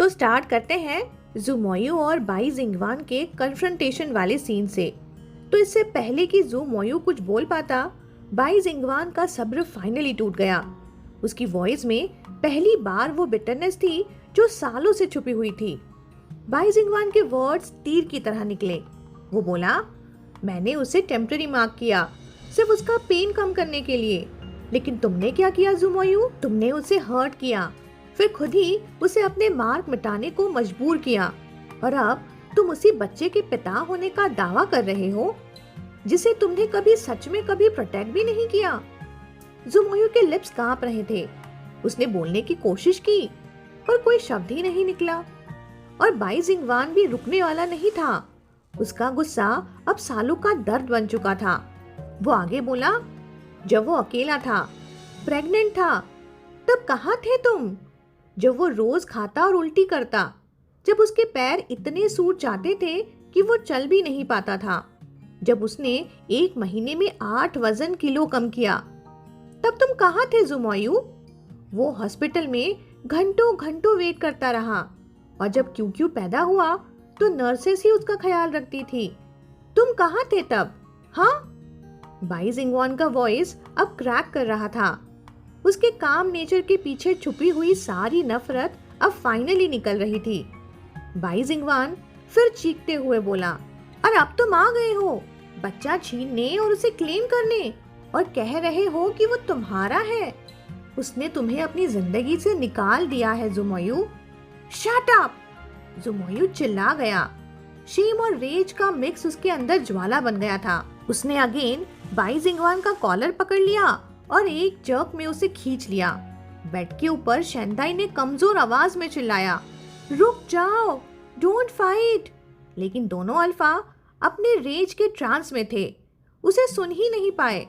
तो स्टार्ट करते हैं ज़ुमोयू और बाई जिंगवान के कन्फ्रंटेशन वाले सीन से। तो इससे पहले कि ज़ुमोयू कुछ बोल पाता, बाई जिंगवान का सब्र फाइनली टूट गया। उसकी वॉइस में पहली बार वो बिटरनेस थी जो सालों से छुपी हुई थी। बाई जिंगवान के वर्ड्स तीर की तरह निकले। वो बोला, मैंने उसे टेम्पररी मार्क किया, सिर्फ उसका पेन कम करने के लिए। लेकिन तुमने क्या किया ज़ुमोयू? तुमने उसे हर्ट किया, फिर खुद ही उसे अपने मार्क मिटाने को मजबूर किया। और अब तुम उसी बच्चे के पिता होने का दावा कर रहे हो जिसे तुमने कभी सच में कभी प्रोटेक्ट भी नहीं किया। ज़ुमोयू के लिप्स कांप रहे थे। उसने बोलने की कोशिश की पर कोई शब्द ही नहीं निकला। और बाई जिंगवान भी रुकने वाला नहीं था। उसका गुस्सा अब सालों का दर्द बन चुका था। वो आगे बोला, जब वो अकेला था, प्रेग्नेंट था, तब कहाँ थे तुम? जब वो रोज खाता और उल्टी करता, जब उसके पैर इतने सूज जाते थे कि वो चल भी नहीं पाता था, जब उसने 1 महीने में 8 वजन किलो कम किया, तब तुम कहाँ थे ज़ुमोयू? वो हॉस्पिटल में घंटों घंटों वेट करता रहा और जब क्यू पैदा हुआ तो नर्सेस ही उसका ख्याल रखती थी। तुम कहाँ थे तब? हाँ? बाई जिंगवान का वॉइस अब क्रैक कर रहा था। उसके काम नेचर के पीछे छुपी हुई सारी नफरत अब फाइनली निकल रही थी। बाई जिंगवान फिर चीखते हुए बोला, और अब तुम आ गए हो बच्चा छीनने और उसे क्लेम करने, और कह रहे हो कि वो तुम्हारा है। उसने तुम्हें अपनी जिंदगी से निकाल दिया है ज़ुमोयू। Shut up! ज़ुमोयू चिल्ला गया। शेम और रेज का मिक्स उसके अंदर ज्वाला बन गया था। उसने अगेन बाई जिंगवान का कॉलर पकड़ लिया और एक जर्क में उसे खींच लिया। बेड के ऊपर शेंदाई ने कमजोर आवाज में चिल्लाया, रुक जाओ, डोंट फाइट। लेकिन दोनों अल्फा अपने रेज के ट्रांस में थे, उसे सुन ही नहीं पाए।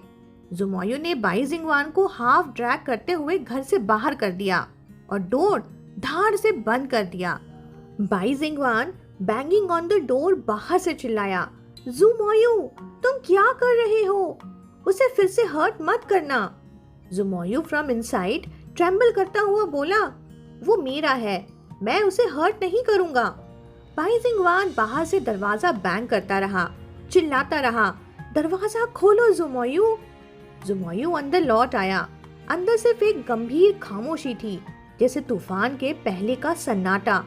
ज़ुमोयू ने बाई जिंगवान को हाफ ड्रैग करते हुए घर से बाहर कर दिया और डोर धाड़ से बंद कर दिया। Bai Jingwan banging on the door बाहर से चिल्लाया, ज़ुमोयू तुम क्या कर रहे हो? उसे फिर से हर्ट मत करना। ज़ुमोयू फ्रॉम इनसाइड ट्रेम्बल करता हुआ बोला, वो मेरा है, मैं उसे हर्ट नहीं करूंगा। बाई जिंगवान बाहर से दरवाजा बैंग करता रहा, चिल्लाता रहा, दरवाजा खोलो ज़ुमोयू। ज़ुमोयू अंदर लौट आया। अंदर सिर्फ एक गंभीर खामोशी थी, जैसे तूफान के पहले का सन्नाटा।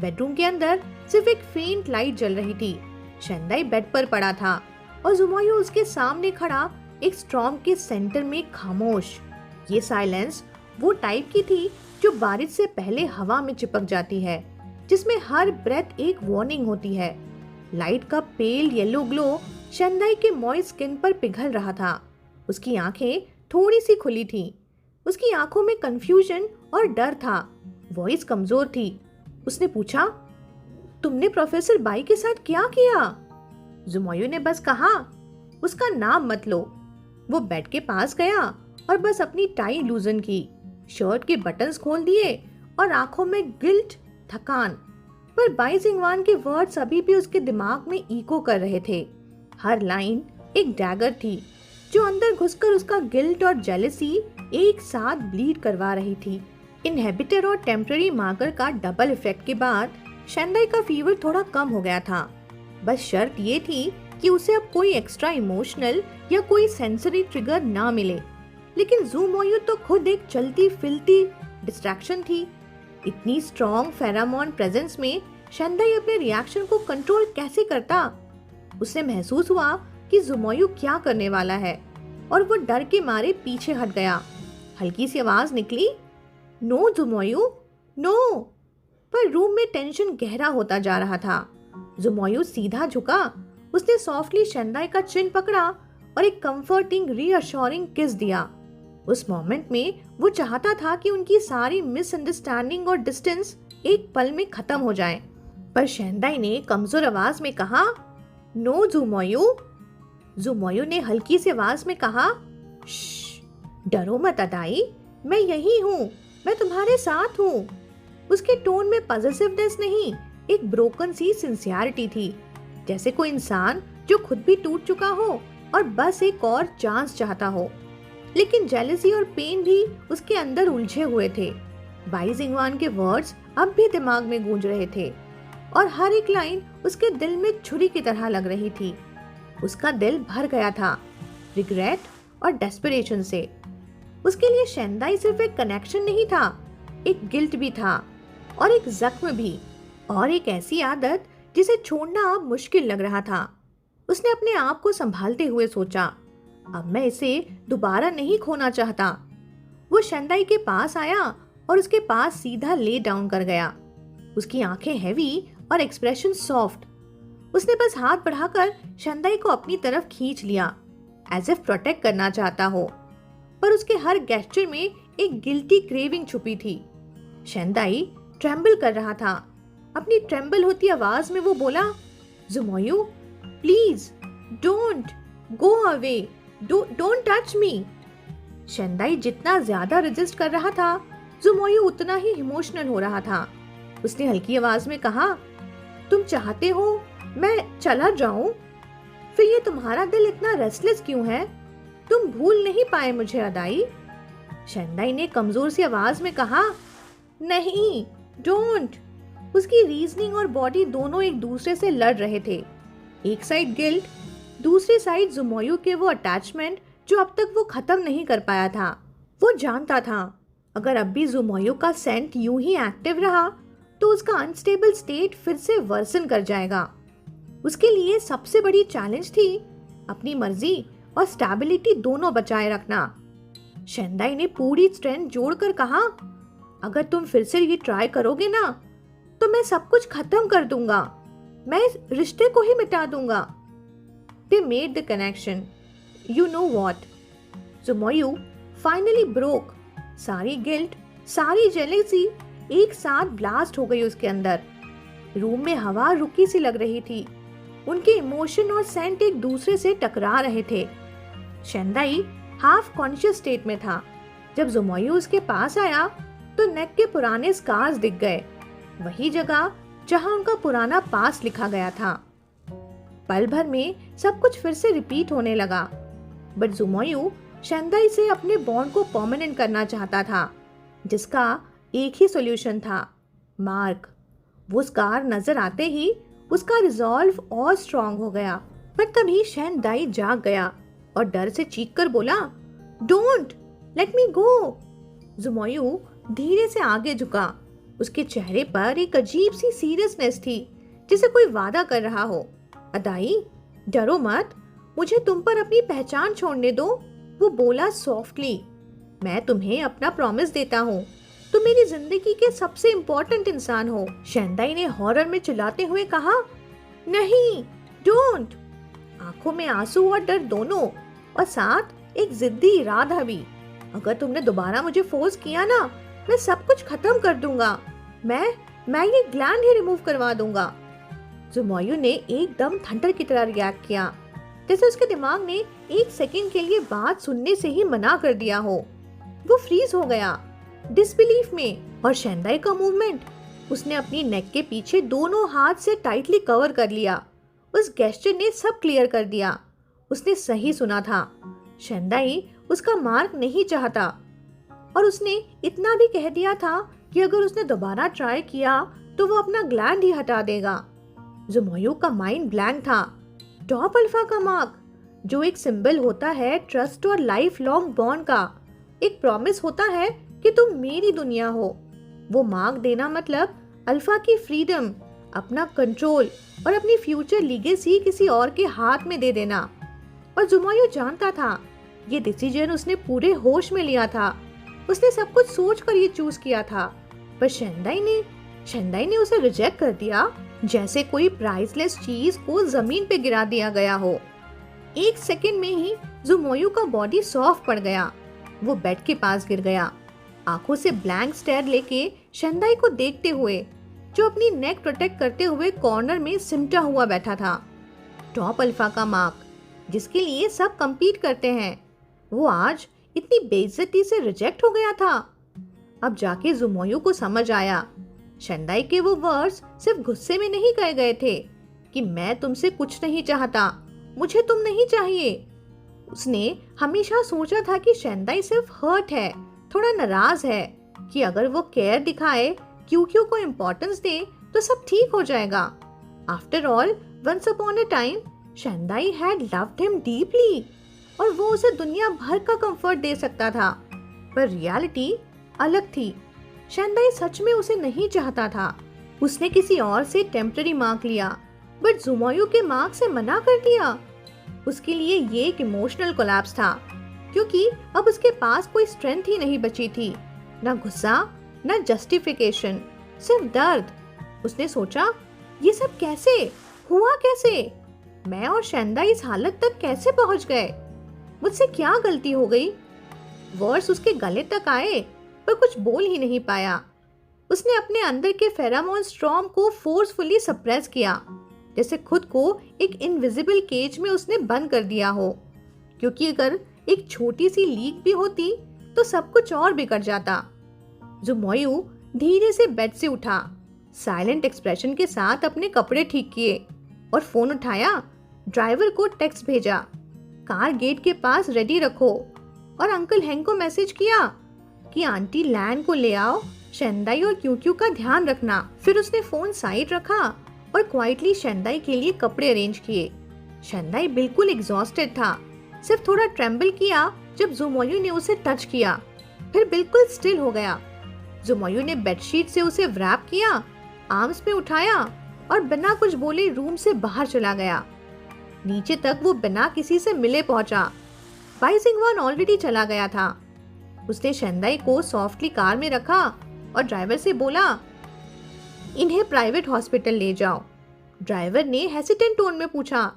बेडरूम के अंदर सिर्फ एक फेंट लाइट जल रही थी। शेंदाई बेड पर पड़ा था और ज़ुमोयू उसके सामने खड़ा एक स्टॉर्म के सेंटर में खामोश। ये साइलेंस वो टाइप की थी जो बारिश से पहले हवा में चिपक जाती है, जिसमें हर ब्रेथ एक वार्निंग होती है। लाइट का पेल येलो ग्लो शेंदाई के मॉइस्ट स्किन पर पिघल रहा था। उसकी आंखें थोड़ी सी खुली थीं। उसकी आंखों में कंफ्यूजन और डर था। वॉइस कमजोर थी। उसने पूछा, तुमने प्रोफेसर बाई के साथ क्या किया? ज़ुमोयू ने बस कहा, उसका नाम मत लो। वो बेड के पास गया और बस अपनी टाई लूजन की, शर्ट के बटन्स खोल दिए और आंखों में गिल्ट, थकान। पर बाई जिंगवान के वर्ड्स अभी भी उसके दिमाग में इको कर रहे थे। हर लाइन एक डैगर थी जो अंदर घुसकर उसका गिल्ट और जेलसी एक साथ ब्लीड करवा रही थी। इनहेबिटर और टेम्पररी मार्कर का डबल इफेक्ट के बाद शेंदाई का फीवर थोड़ा कम हो गया था। बस शर्त ये थी कि उसे अब कोई एक्स्ट्रा इमोशनल या कोई सेंसरी ट्रिगर ना मिले। लेकिन ज़ुमोयू तो खुद एक चलती फिरती डिस्ट्रैक्शन थी। इतनी स्ट्रॉन्ग फेरामोन प्रेजेंस में शेंदाई अपने रिएक्शन को कंट्रोल कैसे करता? उसे महसूस हुआ कि ज़ुमोयू क्या करने वाला है और वो डर के मारे पीछे हट गया। हल्की सी आवाज निकली, नो ज़ुमोयू, नो। पर रूम में टेंशन गहरा होता जा रहा था। ज़ुमोयू सीधा झुका। उसने सॉफ्टली शेंदाई का चिन पकड़ा और एक कंफर्टिंग रीअश्योरिंग किस दिया। उस मोमेंट में वो चाहता था कि उनकी सारी मिसअंडरस्टैंडिंग और डिस्टेंस एक पल में खत्म हो जाए। पर शेंदाई ने कमजोर आवाज में कहा, नो ज़ुमोयू। ज़ुमोयू ने हल्की सी आवाज में कहा, श्श, डरो मत अदाई, मैं यही हूँ, मैं तुम्हारे साथ हूँ। उसके टोन में पॉजिटिवनेस नहीं, एक ब्रोकन सी सिंसियरिटी थी, जैसे कोई इंसान जो खुद भी टूट चुका हो और बस एक और चांस चाहता हो। लेकिन जेलसी और पेन भी उसके अंदर उलझे हुए थे। बाई जिंगवान के वर्ड्स अब भी दिमाग में गूंज रहे थे और हर एक लाइन उसके दिल में छुरी की तरह लग रही थी। उसका दिल भर गया था रिग्रेट और डेस्परेशन से। उसके लिए शेंदाई सिर्फ एक कनेक्शन नहीं था, एक गिल्ट भी था और एक जख्म भी, और एक ऐसी आदत जिसे छोड़ना अब मुश्किल लग रहा था। उसने अपने आप को संभालते हुए सोचा, अब मैं इसे दोबारा नहीं खोना चाहता। वो शेंदाई के पास आया और उसके पास सीधा ले डाउन कर गया। उसकी आंखें हैवी और एक्सप्रेशन सॉफ्ट। उसने बस हाथ बढ़ाकर शेंदाई को अपनी तरफ खींच लिया, एज इफ प्रोटेक्ट करना चाहता हो, पर उसके हर गेस्चर में एक गिल्टी क्रेविंग छुपी थी। शेंदाई ट्रेम्बल कर रहा था। अपनी ट्रेम्बल होती आवाज में वो बोला, ज़ुमोयू please don't go away, don't touch me. शेंदाई जितना ज्यादा रेजिस्ट कर रहा था, ज़ुमोयू उतना ही इमोशनल हो रहा था। उसने हल्की आवाज में कहा, तुम चाहते हो मैं चला जाऊं? फिर ये तुम्हारा दिल इतना रेस्टलेस क्यों है? तुम भूल नहीं पाए मुझे अदाई? शेंदाई ने कमजोर सी आवाज में कहा, नहीं डोंट। उसकी रीजनिंग और बॉडी दोनों एक दूसरे से लड़ रहे थे। एक साइड गिल्ट, दूसरी साइड ज़ुमोयू के वो अटैचमेंट जो अब तक वो खत्म नहीं कर पाया था। वो जानता था अगर अब भी ज़ुमोयू का सेंट यूं ही एक्टिव रहा तो उसका अनस्टेबल स्टेट फिर से वर्सन कर जाएगा। उसके लिए सबसे बड़ी चैलेंज थी अपनी मर्जी और स्टेबिलिटी दोनों बचाए रखना। शेंदाई ने पूरी स्ट्रेंथ जोड़कर कहा, अगर तुम फिर से ये ट्राई करोगे ना तो मैं सब कुछ खत्म कर दूंगा, मैं इस रिश्ते को ही मिटा दूंगा। They made the connection. You know what? ज़ुमोयू फाइनली ब्रोक। सारी गिल्ट, सारी जेलसी एक साथ ब्लास्ट हो गई उसके अंदर। रूम में हवा रुकी सी लग रही थी। उनके इमोशन और सेंट एक दूसरे से टकरा रहे थे। शेंदाई हाफ कॉन्शियस स्टेट में था। जब ज़ुमोयू उसके पास आया तो नेक के पुराने स्कार्स दिख गए, वही जगह जहां उनका पुराना पास लिखा गया था। पल भर में सब कुछ फिर से रिपीट होने लगा। बट ज़ुमोयू शेंदाई से अपने बॉन्ड को परमानेंट करना चाहता था, जिसका एक ही सॉल्यूशन था, मार्क। वो स्कार नजर आते ही उसका रिजॉल्व और स्ट्रांग हो गया। पर तभी शेंदाई जाग गया और डर से चीख कर बोला, डोंट लेट मी गो। ज़ुमोयू धीरे से आगे झुका। उसके चेहरे पर एक अजीब सी सीरियसनेस थी, जैसे कोई वादा कर रहा हो। अदाई डरो मत, मुझे तुम पर अपनी पहचान छोड़ने दो। वो बोला सॉफ्टली, मैं तुम्हें अपना प्रॉमिस देता हूँ, तुम मेरी जिंदगी के सबसे इम्पोर्टेंट इंसान हो। शेंदाई ने हॉरर में चिल्लाते हुए कहा, नहीं डोंट। आंखों में आंसू और डर दोनों, और साथ एक जिद्दी इरादा भी। अगर तुमने दोबारा मुझे फोर्स किया ना, मैं सब कुछ खत्म कर दूंगा। मैं ये ग्लैंड ही रिमूव करवा दूंगा। ज़ुमोयू ने एकदम थंडर की तरह रिएक्ट किया, जैसे उसके दिमाग ने एक सेकंड के लिए बात सुनने से ही मना कर दिया हो। वो फ्रीज हो गया डिसबिलीफ में। और शेंदाई का मूवमेंट, उसने अपनी नेक के पीछे दोनों हाथ से टाइटली कवर कर लिया। उस गेस्चर ने सब क्लियर कर दिया। उसने सही सुना था, शेंदाई उसका मार्क नहीं चाहता। और उसने इतना भी कह दिया था कि अगर उसने दोबारा ट्राई किया तो वो अपना ग्लैंड ही हटा देगा। ज़ुमोयू का माइंड ब्लैंक था। टॉप अल्फा का मार्क, जो एक सिंबल होता है ट्रस्ट और लाइफ लॉन्ग बॉन्ड का, एक प्रॉमिस होता है कि तुम मेरी दुनिया हो। वो मार्क देना मतलब अल्फा की फ्रीडम, अपना कंट्रोल और अपनी फ्यूचर लीगेसी किसी और के हाथ में दे देना। और ज़ुमोयू जानता था ये डिसीजन उसने पूरे होश में लिया था। उसने सब कुछ सोच कर ये चूज किया था। पर शेंदाई ने उसे रिजेक्ट कर दिया, जैसे कोई प्राइसलेस चीज को जमीन पे गिरा दिया गया हो। एक सेकंड में ही ज़ुमोयू का बॉडी सॉफ्ट पड़ गया। वो बेड के पास गिर गया, आंखों से ब्लैंक स्टेयर लेके शेंदाई को देखते हुए, जो अपनी नेक प्रोटेक्ट करते हुए कॉर्नर में सिमटा हुआ बैठा था। टॉप अल्फा का मार्क, जिसके लिए सब compete करते हैं, वो आज इतनी बेइज्जती से रिजेक्ट हो गया था। अब जाके ज़ुमोयू को समझ आया, शेंदाई के वो वर्ड्स सिर्फ गुस्से में नहीं कहे गए थे कि मैं तुमसे कुछ नहीं चाहता, मुझे तुम नहीं चाहिए। उसने हमेशा सोचा था कि शेंदाई सिर्फ हर्ट है, थोड़ा नाराज है कि अगर वो केयर दिखाए, क्यू को इम्पोर्टेंस दे, तो सब ठीक हो जाएगा। After all, once upon a time शेंदाई हैड लव्ड हिम डीपली और वो उसे दुनिया भर का कंफर्ट दे सकता था। पर रियलिटी अलग थी। शेंदाई सच में उसे नहीं चाहता था। उसने किसी और से टेम्पररी मार्क लिया, बट जुमोयू के मार्क से मना कर दिया। उसके लिए ये एक इमोशनल कोलैप्स था, क्योंकि अब उसके पास कोई स्ट्रेंथ ही नहीं बची थी, ना गुस्सा, ना जस्टिफिकेशन, सिर्फ दर्द। उसने सोचा, ये सब कैसे हुआ, कैसे मैं और शेंदाई इस हालत तक कैसे पहुंच गए? मुझसे क्या गलती हो गई? वर्ड्स उसके गले तक आए, पर कुछ बोल ही नहीं पाया। उसने अपने अंदर के फेरामोन स्टॉर्म को फोर्सफुली सप्रेस किया, जैसे खुद को एक इनविजिबल केज में उसने बंद कर दिया हो, क्योंकि अगर एक छोटी सी लीक भी होती तो सब कुछ और बिगड़ जाता। जुमोयू धीरे से बेड से उठा, साइलेंट एक्सप्रेशन के साथ अपने कपड़े ठीक किए और फोन उठाया, ड्राइवर को टेक्स्ट भेजा, कार गेट के पास रेडी रखो, और अंकल हैंग को मैसेज किया कि आंटी लैन को ले आओ, शेंदाई और क्यू का ध्यान रखना। फिर उसने फोन साइड रखा और क्वाइटली शेंदाई के लिए कपड़े अरेंज किए। शेंदाई बिल्कुल एग्जॉस्टेड था, सिर्फ थोड़ा ट्रेम्बल किया जब जुमोयू ने उसे टच किया, फिर बिल्कुल स्टिल हो गया। जुमोयू ने बेडशीट से उसे व्रैप किया, आर्म्स में उठाया और बिना कुछ बोले रूम से बाहर चला गया। नीचे तक वो बिना किसी से मिले पहुंचा। बाई जिंगवान ऑलरेडी चला गया था। उसने शेंदाई को सॉफ्टली कार में रखा और ड्राइवर से बोला, इन्हें प्राइवेट हॉस्पिटल ले जाओ। ड्राइवर ने हेसिटेंट टोन में पूछा,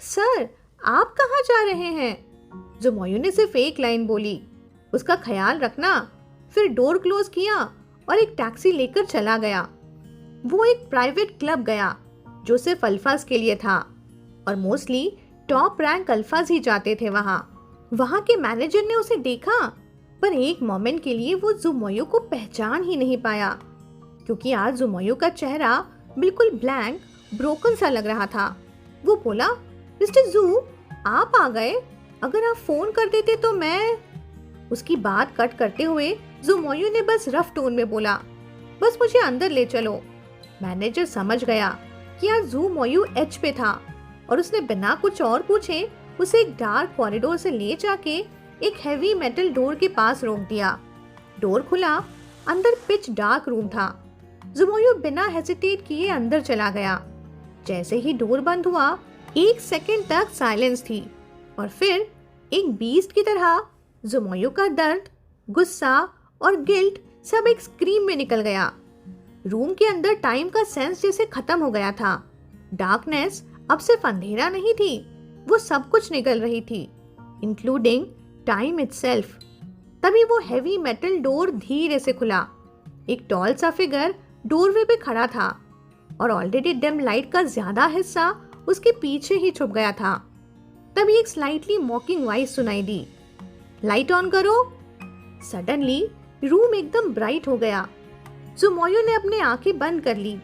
सर आप कहाँ जा रहे हैं? जुमोयू ने सिर्फ एक लाइन बोली, उसका ख्याल रखना। फिर डोर क्लोज किया और एक टैक्सी लेकर चला गया। वो एक प्राइवेट क्लब गया जो सिर्फ अल्फाज के लिए था, और मोस्टली टॉप रैंक अल्फाज ही जाते थे वहाँ के मैनेजर ने उसे देखा, पर एक मोमेंट के लिए वो जुमोयू को पहचान ही नहीं पाया, क्योंकि आज जुमोयू का चेहरा बिल्कुल ब्लैंक, ब्रोकन सा लग रहा था। वो बोला, मिस्टर जू आप आ गए, अगर आप फोन कर देते तो मैं। उसकी बात कट करते हुए जुमोयू ने बस रफ टोन में बोला, बस मुझे अंदर ले चलो। मैनेजर समझ गया कि आज जुमोयू एच पे था, और उसने बिना कुछ और पूछे उसे एक डार्क कॉरिडोर से ले जाके एक हैवी मेटल डोर के पास रोक दिया। डोर खुला, अंदर पिच डार्क रूम था। जुमोयू बिना हेसिटेट किए अंदर चला गया। जैसे ही डोर बंद हुआ, 1 सेकंड तक साइलेंस थी, और फिर एक बीस्ट की तरह जुमोयू का दर्द, गुस्सा और गिल्ट सब एक स्क्रीम में निकल गया। रूम के अंदर टाइम का सेंस जैसे खत्म हो गया था। डार्कनेस अब सिर्फ अंधेरा नहीं थी, वो सब कुछ निकल रही थी, इंक्लूडिंग टाइम इटसेल्फ। तभी वो हैवी मेटल डोर धीरे से खुला। एक टॉल सा फिगर डोरवे पे खड़ा था, और ऑलरेडी डिम लाइट का ज्यादा हिस्सा उसके पीछे ही छुप गया था। तभी एक स्लाइटली मॉकिंग वॉइस सुनाई दी, लाइट ऑन करो। सडनली रूम एकदम ब्राइट हो गया। जुमोयू ने अपनी आंखें बंद कर ली।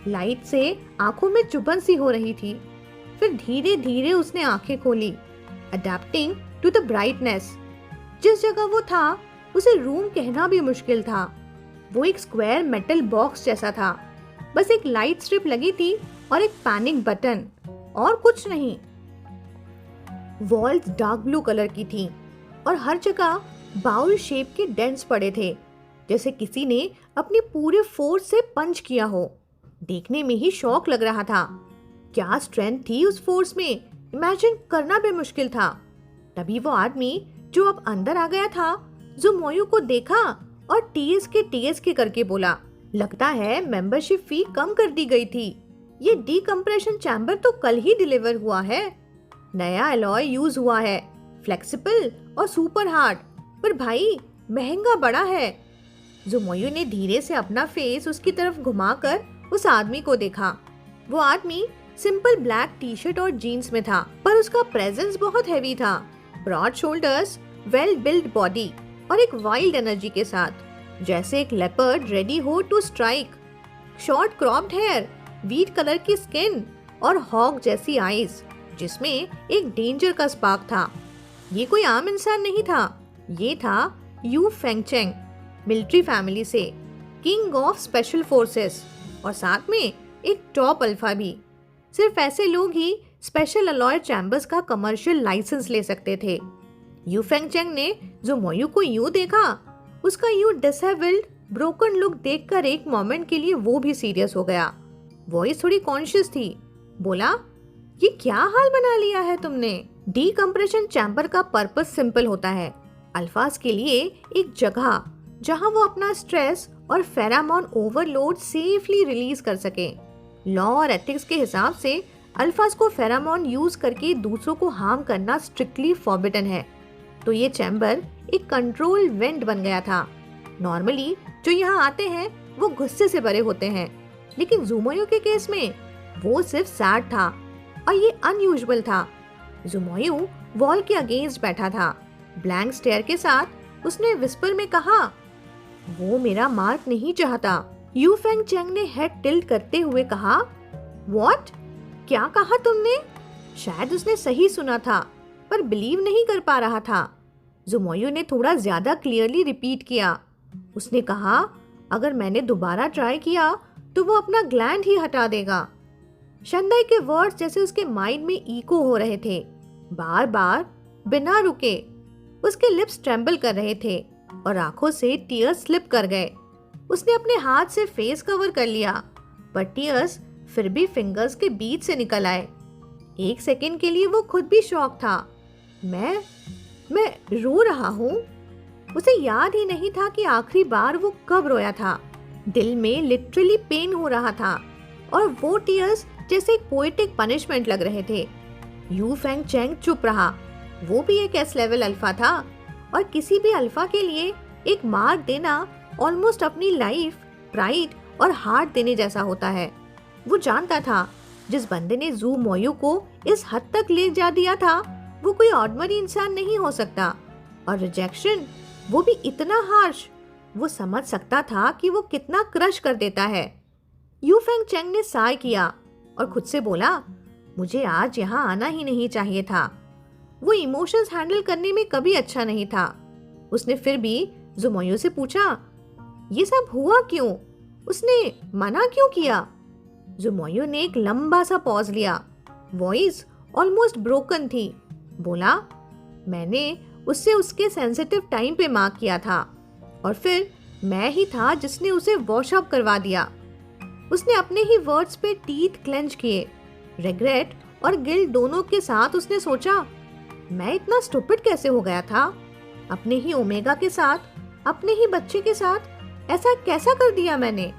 लाइट से आंखों में चुभन सी हो रही थी। फिर धीरे धीरे उसने आंखें खोली, अडैप्टिंग टू द ब्राइटनेस। जिस जगह वो था उसे रूम कहना भी मुश्किल था। वो एक स्क्वायर मेटल बॉक्स जैसा था, बस एक लाइट स्ट्रिप लगी थी और एक पैनिक बटन, और कुछ नहीं। वॉल्स डार्क ब्लू कलर की थी, और हर जगह बाउल शेप के डेंट्स पड़े थे, जैसे किसी ने अपने पूरे फोर्स से पंच किया हो। देखने में ही शौक लग रहा था। क्या स्ट्रेंथ थी उस फोर्स में, इमेजिन करना भी मुश्किल था। तभी वो आदमी जो अब अंदर आ गया था, जुमोयू को देखा और टीएस के करके बोला, लगता है मेंबरशिप फी कम कर दी गई थी। ये डीकम्प्रेशन चैम्बर तो कल ही डिलीवर हुआ है। नया अलॉय यूज हुआ है, फ्लेक्सिबल और सुपर हार्ड, पर भाई महंगा बड़ा है। जुमोयू ने धीरे से अपना फेस उसकी तरफ घुमाकर उस आदमी को देखा। वो आदमी सिंपल ब्लैक टी शर्ट और जीन्स में था, पर उसका प्रेजेंस बहुत हैवी था। Broad shoulders, well build body और एक वाइल्ड एनर्जी के साथ, जैसे एक लेपर्ड रेडी हो to strike. Short cropped hair, wheat colour की स्किन और हॉक जैसी आईज, जिसमें एक डेंजर का स्पार्क था। ये कोई आम इंसान नहीं था, ये था यू फेंगचेंग, मिलिट्री फैमिली से, किंग ऑफ स्पेशल फोर्सेस और साथ में एक टॉप अल्फा भी। सिर्फ ऐसे लोग ही स्पेशल अलॉय चैम्बर्स का कमर्शियल लाइसेंस ले सकते थे। यू फेंग चेंग ने ज़ुमोयू को यूं देखा, उसका यूं डिसेबल्ड ब्रोकन लुक देखकर एक मोमेंट के लिए वो भी सीरियस हो गया। वॉइस थोड़ी कॉन्शियस थी। बोला, ये क्या हाल बना लिया है तुमने? डीकम्प्रेशन चैम्बर का पर्पस सिंपल होता है, अल्फाज के लिए एक जगह जहां वो अपना स्ट्रेस और फेरामोन ओवरलोड सेफली रिलीज कर सके। लॉ और एथिक्स के हिसाब से अल्फाज को फेरामोन यूज करके दूसरों को हार्म करना स्ट्रिक्टली फॉरबिडन है। तो ये चैम्बर एक कंट्रोल वेंट बन गया था। नॉर्मली जो यहाँ आते हैं वो गुस्से से भरे होते हैं, लेकिन ज़ुमोयू के केस में वो सिर्फ सैड था और ये अनयूजुअल था। ज़ुमोयू वॉल के अगेंस्ट बैठा था, ब्लैंक स्टेयर के साथ। उसने विस्पर में कहा, वो मेरा मार्क नहीं चाहता। यू फेंग चेंग ने हेड टिल्ट करते हुए कहा, व्हाट? क्या कहा तुमने? शायद उसने सही सुना था पर बिलीव नहीं कर पा रहा था। ज़ुमोयू ने थोड़ा ज्यादा क्लियरली रिपीट किया। उसने कहा, अगर मैंने दोबारा ट्राई किया तो वो अपना ग्लैंड ही हटा देगा। शंदाई के वर्ड्स जैसे उसके माइंड में इको हो रहे थे, बार बार बिना रुके। उसके लिप्स ट्रेंबल कर रहे थे और आंखों से टीयर्स स्लिप कर गए। उसने अपने हाथ से फेस कवर कर लिया, पर टीयर्स फिर भी फिंगर्स के बीच से निकल आए। एक सेकंड के लिए वो खुद भी शॉक था। मैं रो रहा हूँ। उसे याद ही नहीं था कि आखिरी बार वो कब रोया था। दिल में लिटरली पेन हो रहा था और वो टीयर्स जैसे एक पोएटिक पनिशमेंट लग रहे थे। यू फेंग चेंग चुप रहा। वो भी एक एस लेवल अल्फा था और किसी भी अल्फा के लिए एक मार्क देना ऑलमोस्ट अपनी लाइफ, प्राइड और हार्ट देने जैसा होता है। वो जानता था जिस बंदे ने ज़ुमोयू को इस हद तक ले जा दिया था वो कोई ऑर्डिनरी इंसान नहीं हो सकता, और रिजेक्शन वो भी इतना हार्श। वो समझ सकता था कि वो कितना क्रश कर देता है। यू फेंग चेंग ने साय किया और खुद से बोला, मुझे आज यहाँ आना ही नहीं चाहिए था। वो इमोशंस हैंडल करने में कभी अच्छा नहीं था। उसने फिर भी ज़ुमोयू से पूछा, ये सब हुआ क्यों? उसने मना क्यों किया? ज़ुमोयू ने एक लंबा सा पॉज लिया। वॉइस ऑलमोस्ट ब्रोकन थी। बोला, मैंने उससे उसके सेंसिटिव टाइम पे मार्क किया था और फिर मैं ही था जिसने उसे वॉश अप करवा दिया। उसने अपने ही वर्ड्स पे टीथ क्लेंच किए। रिग्रेट और गिल्ट दोनों के साथ उसने सोचा, मैं इतना स्टूपिड कैसे हो गया था? अपने ही ओमेगा के साथ, अपने ही बच्चे के साथ ऐसा कैसा कर दिया मैंने?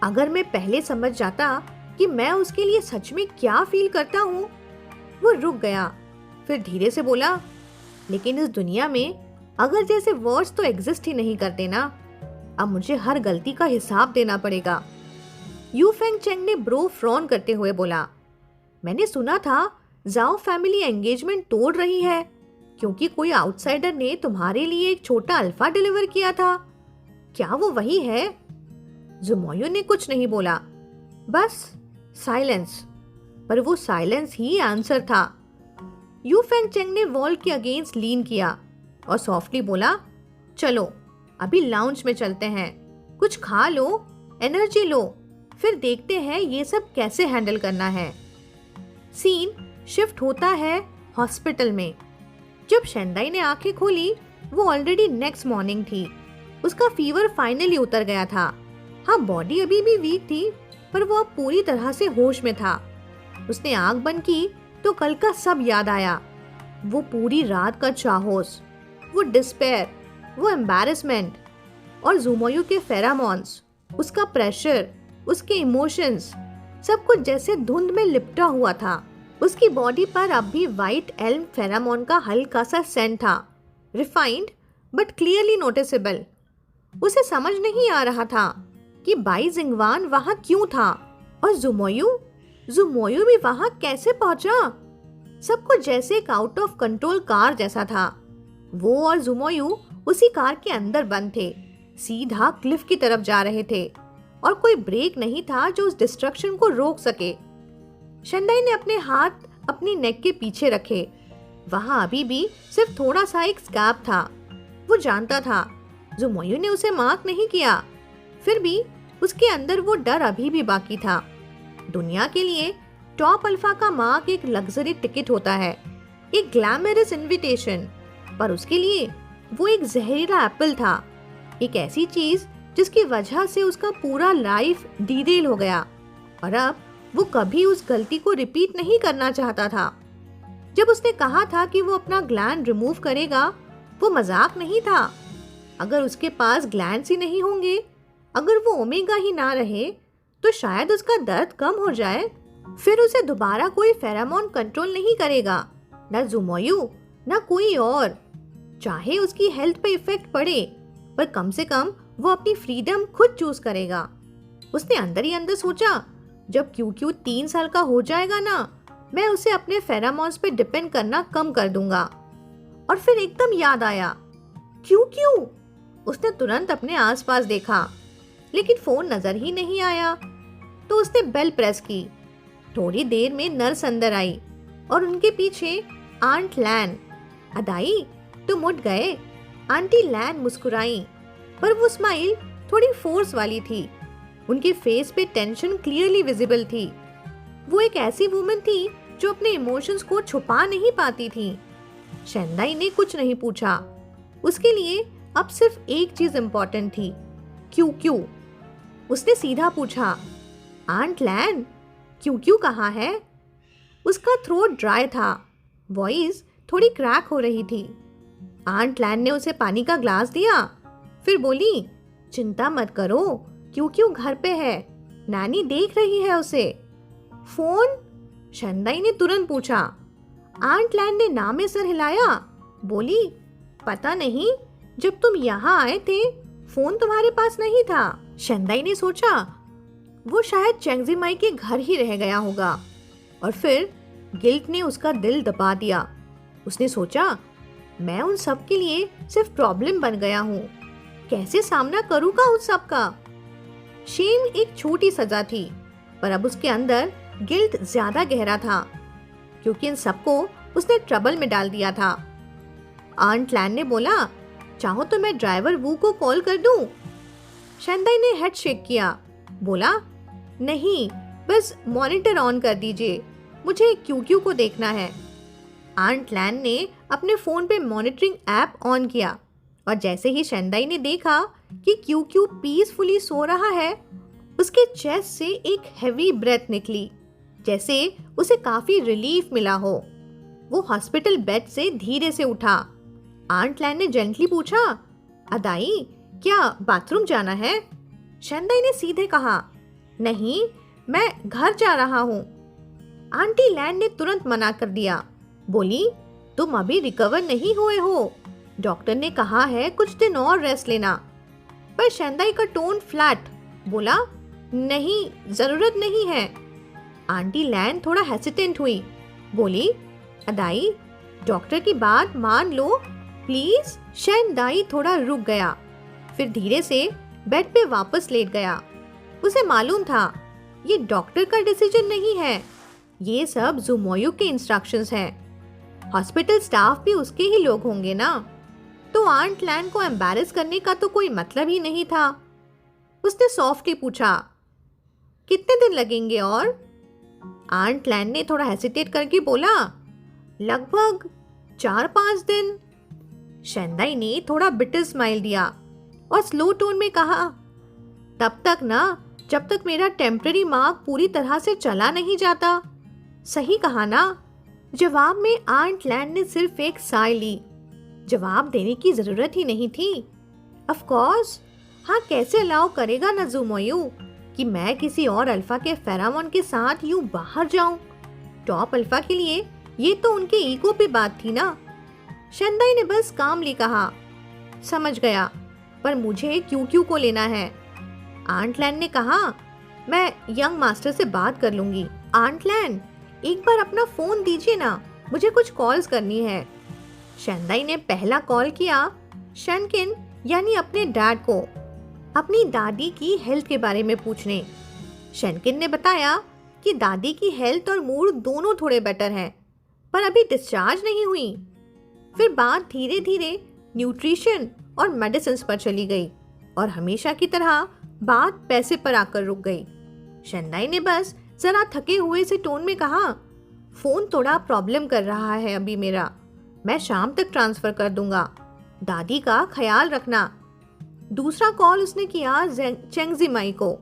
अगर मैं पहले समझ जाता कि मैं उसके लिए सच में क्या फील करता हूँ। वो रुक गया, फिर धीरे से बोला, लेकिन इस दुनिया में अगर जैसे वर्ड्स तो एग्जिस्ट ही नहीं करते ना, अब मुझे हर गलती का हिसाब देना पड़ेगा। यू फेंग चेंग ने ब्रो फ्रॉन करते हुए बोला, मैंने सुना था जाओ फैमिली एंगेजमेंट तोड़ रही है क्योंकि कोई आउटसाइडर ने तुम्हारे लिए एक छोटा अल्फा डिलीवर किया था। क्या वो वही है? ज़ुमोयू ने कुछ नहीं बोला, बस साइलेंस। पर वो साइलेंस ही आंसर था। यू फेंग चेंग ने वॉल के अगेंस्ट लीन किया और सॉफ्टली बोला, चलो अभी लाउंज में चलते हैं, कुछ खा लो, एनर्जी लो, फिर देखते हैं ये सब कैसे हैंडल करना है। सीन शिफ्ट होता है हॉस्पिटल में। जब शेंदाई ने आंखें खोली वो ऑलरेडी नेक्स्ट मॉर्निंग थी। उसका फीवर फाइनली उतर गया था। हाँ, बॉडी अभी भी वीक थी पर वो अब पूरी तरह से होश में था। उसने आंख बंद की तो कल का सब याद आया। वो पूरी रात का चाहोस, वो डिस्पेयर, वो एम्बैरेसमेंट और ज़ुमोयू के फेरामोन्स, उसका प्रेशर, उसके इमोशंस, सब कुछ जैसे धुंध में लिपटा हुआ था। उसकी बॉडी पर अब भी व्हाइट एल्म फेरामोन का हल्का सा सेंट था, रिफाइंड बट क्लियरली नोटिसेबल। उसे समझ नहीं आ रहा था कि बाई जिंगवान वहां क्यों था और ज़ुमोयू भी वहां कैसे पहुंचा। सब कुछ जैसे एक आउट ऑफ कंट्रोल कार जैसा था। वो और ज़ुमोयू उसी कार के अंदर बंद थे, सीधा क्लिफ की तरफ जा रहे थे और कोई ब्रेक नहीं था जो उस डिस्ट्रक्शन को रोक सके। शेंदाई ने अपने हाथ अपनी नेक के पीछे रखे। वहां अभी भी सिर्फ थोड़ा सा एक स्कैब था। वो जानता था जुमोयू ने उसे मार्क नहीं किया, फिर भी उसके अंदर वो डर अभी भी बाकी था। दुनिया के लिए टॉप अल्फा का मार्क एक लग्जरी टिकट होता है, एक ग्लैमरस इनविटेशन, पर उसके लिए वो एक जहरीला एप्पल था, एक ऐसी चीज जिसकी वजह से उसका पूरा लाइफ डीरेल हो गया और अब वो कभी उस गलती को रिपीट नहीं करना चाहता था। जब उसने कहा था कि वो अपना ग्लैंड रिमूव करेगा, वो मजाक नहीं था। अगर उसके पास ग्लैंड्स ही नहीं होंगे, अगर वो ओमेगा ही ना रहे, तो शायद उसका दर्द कम हो जाए। फिर उसे दोबारा कोई फेरामोन कंट्रोल नहीं करेगा, ना जुमोयू ना कोई और। चाहे उसकी हेल्थ पे इफेक्ट पड़े, पर कम से कम वो अपनी फ्रीडम खुद चूज करेगा। उसने अंदर ही अंदर सोचा, जब क्यू 3 साल का हो जाएगा ना, मैं उसे अपने फेरामोन्स पे डिपेंड करना कम कर दूंगा। और फिर एकदम याद आया, क्यू। उसने तुरंत अपने आसपास देखा, लेकिन फोन नजर ही नहीं आया। तो उसने बेल प्रेस की। थोड़ी देर में नर्स अंदर आई और उनके पीछे आंट लैन। अदाई, तुम उठ गए? आंटी लैन मुस्कुराई, पर वो स्माइल थोड़ी फोर्स वाली थी। उनके फेस पे टेंशन क्लियरली विजिबल थी। वो एक ऐसी वुमन थी जो अपने इमोशंस को छुपा नहीं पाती थी। शेंदाई ने कुछ नहीं पूछा। उसके लिए अब सिर्फ एक चीज इम्पोर्टेंट थी, क्यू। उसने सीधा पूछा, आंट लैन, क्यू कहाँ है? उसका थ्रोट ड्राई था, वॉइस थोड़ी क्रैक हो रही थी। आंट लैन ने उसे पानी का ग्लास दिया, फिर बोली, चिंता मत करो, क्यू घर पे है, नानी देख रही है उसे। फोन? शेंदाई ने तुरंत पूछा। आंट लैन ने ना में सर हिलाया, बोली, पता नहीं, जब तुम यहाँ आए थे फोन तुम्हारे पास नहीं था। शेंदाई ने सोचा, वो शायद चेंगजीमाई के घर ही रह गया होगा। और फिर गिल्ट ने उसका दिल दबा दिया। उसने सोचा, मैं उन सब के लिए सिर्फ प्रॉब्लम बन गया हूँ, कैसे सामना करूँगा उन सब का? शेम एक छोटी सजा थी, पर अब उसके अंदर गिल्ट ज्यादा गहरा था, क्योंकि इन सबको उसने ट्रबल में डाल दिया था। आंट लैन ने बोला, चाहो तो मैं ड्राइवर वू को कॉल कर दूं? शेंदाई ने हेड शेक किया, बोला, नहीं, बस मॉनिटर ऑन कर दीजिए, मुझे क्यू को देखना है। आंट लैन ने अपने फोन पे मॉनिटरिंग ऐप ऑन किया और जैसे ही शेंदाई ने देखा कि क्यू पीसफुली सो रहा है, उसके चेस्ट से एक हैवी ब्रेथ निकली, जैसे उसे काफी रिलीफ मिला हो। वो हॉस्पिटल बेड से धीरे से उठा। आंट लैन ने जेंटली पूछा, अदाई, क्या बाथरूम जाना है? शेंदाई ने सीधे कहा, नहीं, मैं घर जा रहा हूँ। आंटी लैन ने तुरंत मना कर दिया, बोली, तुम अभी रिकवर नहीं हुए हो, डॉक्टर ने कहा है कुछ दिन और रेस्ट लेना। पर शेंदाई का टोन फ्लैट, बोला, नहीं, जरूरत नहीं है। आंटी लैन थोड़ा हेसिटेंट हुई, बोली, अदाई, डॉक्टर की बात मान लो प्लीज। शेंदाई थोड़ा रुक गया, फिर धीरे से बेड पे वापस लेट गया। उसे मालूम था, ये डॉक्टर का डिसीजन नहीं है, ये सब जुमोयू के इंस्ट्रक्शंस हैं। हॉस्पिटल स्टाफ भी उसके ही लोग होंगे ना, तो आंट लैन को एम्बैरेस करने का तो कोई मतलब ही नहीं था। उसने सॉफ्टली पूछा, कितने दिन लगेंगे? और आंट लैन ने थोड़ा हेसिटेट करके बोला, लगभग 4-5 दिन। शेंदाई ने थोड़ा बिटर स्माइल दिया और स्लो टोन में कहा, तब तक ना, जब तक मेरा टेम्पररी मार्क पूरी तरह से चला नहीं जाता। सही कहा ना? जवाब में आंट लैन ने सिर्फ एक साय ली। जवाब देने की जरूरत ही नहीं थी। ऑफ कोर्स, हाँ, कैसे अलाउ करेगा ना जुमोयू कि मैं किसी और अल्फा के फेरामोन के साथ यूं बाहर जाऊं? टॉप अल्फा के लिए ये तो उनके ईगो पे बात थी ना। शेंदाई ने बस कामली कहा, समझ गया, पर मुझे क्यू को लेना है। आंट लैन ने कहा, मैं यंग मास्टर से बात कर लूंगी। आंट लैन, एक बार अपना फोन दीजिए ना, मुझे कुछ कॉल्स करनी है। शेंदाई ने पहला कॉल किया शेनकिन यानी अपने डैड को, अपनी दादी की हेल्थ के बारे में पूछने। शेनकिन ने बताया कि दादी की हेल्थ और मूड दोनों थोड़े बेटर हैं, पर अभी डिस्चार्ज नहीं हुई। फिर बात धीरे धीरे न्यूट्रिशन और मेडिसिन्स पर चली गई और हमेशा की तरह बात पैसे पर आकर रुक गई। शेंदाई ने बस जरा थके हुए से टोन में कहा, फोन थोड़ा प्रॉब्लम कर रहा है अभी मेरा, मैं शाम तक ट्रांसफर कर दूंगा, दादी का ख्याल रखना। दूसरा कॉल उसने किया चेंग जिमाई को।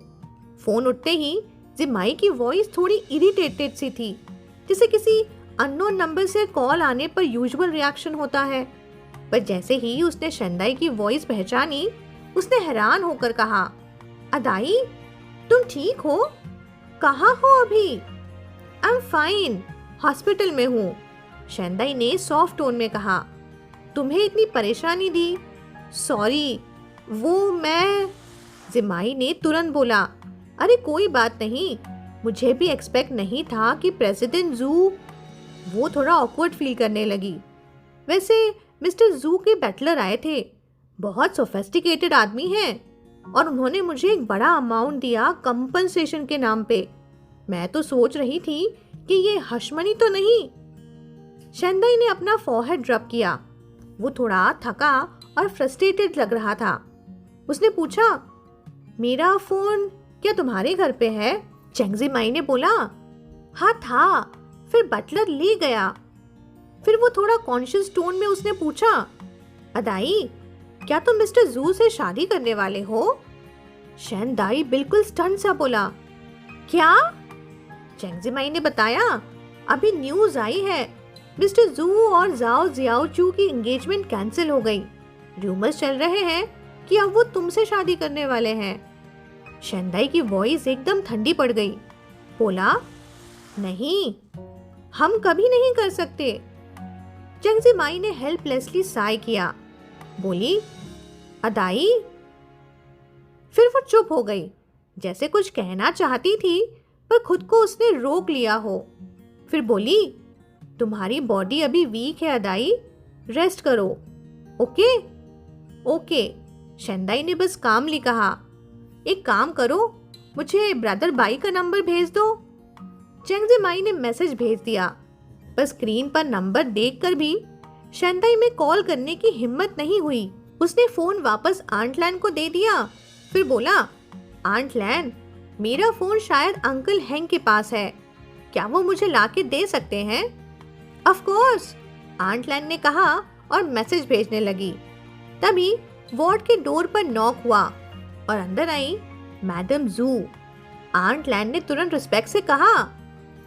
फोन उठते ही जिमाई की वॉइस थोड़ी इरिटेटेड सी थी, जैसे किसी अननोन नंबर से कॉल आने पर यूजुअल रिएक्शन होता है। पर जैसे ही उसने शेंदाई की वॉइस पहचानी, उसने हैरान होकर कहा, अदाई तुम ठीक हो? कहाँ हो अभी? आई एम फाइन, हॉस्पिटल में हूँ, शेंदाई ने सॉफ्ट टोन में कहा। तुम्हें इतनी परेशानी दी, सॉरी। वो मैं, जिमाई ने तुरंत बोला, अरे कोई बात नहीं, मुझे भी एक्सपेक्ट नहीं था कि प्रेसिडेंट जू। वो थोड़ा ऑकवर्ड फील करने लगी। वैसे मिस्टर जू के बैटलर आए थे, बहुत सोफिस्टिकेटेड आदमी हैं और उन्होंने मुझे एक बड़ा अमाउंट दिया कंपनसेशन के नाम पे। मैं तो सोच रही थी कि ये हशमनी तो नहीं। शेंदाई ने अपना फोरहेड रब किया। वो थोड़ा थका और फ्रस्ट्रेटेड लग रहा था। उसने पूछा, मेरा फोन क्या तुम्हारे घर पे है? चेंग जिमाई ने बोला, हाँ था, फिर बटलर ले गया। फिर वो थोड़ा कॉन्शियस टोन में उसने पूछा, अदाई क्या तुम मिस्टर जू से शादी करने वाले हो? शेंदाई बिल्कुल स्टन सा बोला, क्या? चेंग जिमाई ने बताया, अभी न्यूज आई है, मिस्टर जू और जाओ जियाओचू की एंगेजमेंट कैंसिल हो गई। रूमर्स चल रहे हैं कि अब वो तुमसे शादी करने वाले हैं। शेंदाई की वॉइस एकदम ठंडी पड़ गई। बोला, नहीं, हम कभी नहीं कर सकते। चेंग जिमाई ने हेल्पलेसली साय किया। बोली, अदाई। फिर वो चुप हो गई, जैसे कुछ कहना चाहती थी पर खुद को उसने रोक लिया हो। फिर बोली, तुम्हारी बॉडी अभी वीक है अदाई, रेस्ट करो। ओके ओके, शेंदाई ने बस कामली कहा। एक काम करो, मुझे ब्रदर बाई का नंबर भेज दो। चेंग जिमाई ने मैसेज भेज दिया, पर स्क्रीन पर नंबर देखकर भी शेंदाई में कॉल करने की हिम्मत नहीं हुई। उसने फोन वापस आंट लैन को दे दिया। फिर बोला, आंट लैन, मेरा फोन शायद अंकल हैंग के पास है, क्या वो मुझे लाके दे सकते हैं? ऑफ कोर्स, आंट लैन ने कहा और मैसेज भेजने लगी। तभी वार्ड के डोर पर नॉक हुआ और अंदर आई मैडम जू। आंट लैन ने तुरंत रिस्पेक्ट से कहा,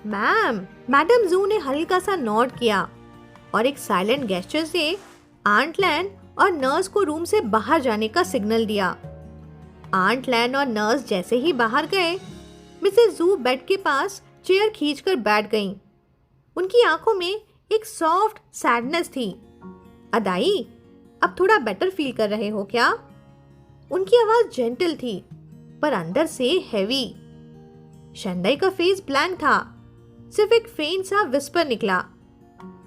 मैम। मैडम जू ने हल्का सा नॉड किया और एक साइलेंट गेस्चर से आंट लैन और नर्स को रूम से बाहर जाने का सिग्नल दिया। आंट लैन और नर्स जैसे ही बाहर गए, मिसेस जू बेड के पास चेयर खींचकर बैठ गईं। उनकी आंखों में एक सॉफ्ट सैडनेस थी। अदाई, अब थोड़ा बेटर फील कर रहे हो क्या? उनकी आवाज जेंटल थी पर अंदर से हैवी। शेंदाई का फेस ब्लैंक था, सिर्फ एक फेंट सा विस्पर निकला,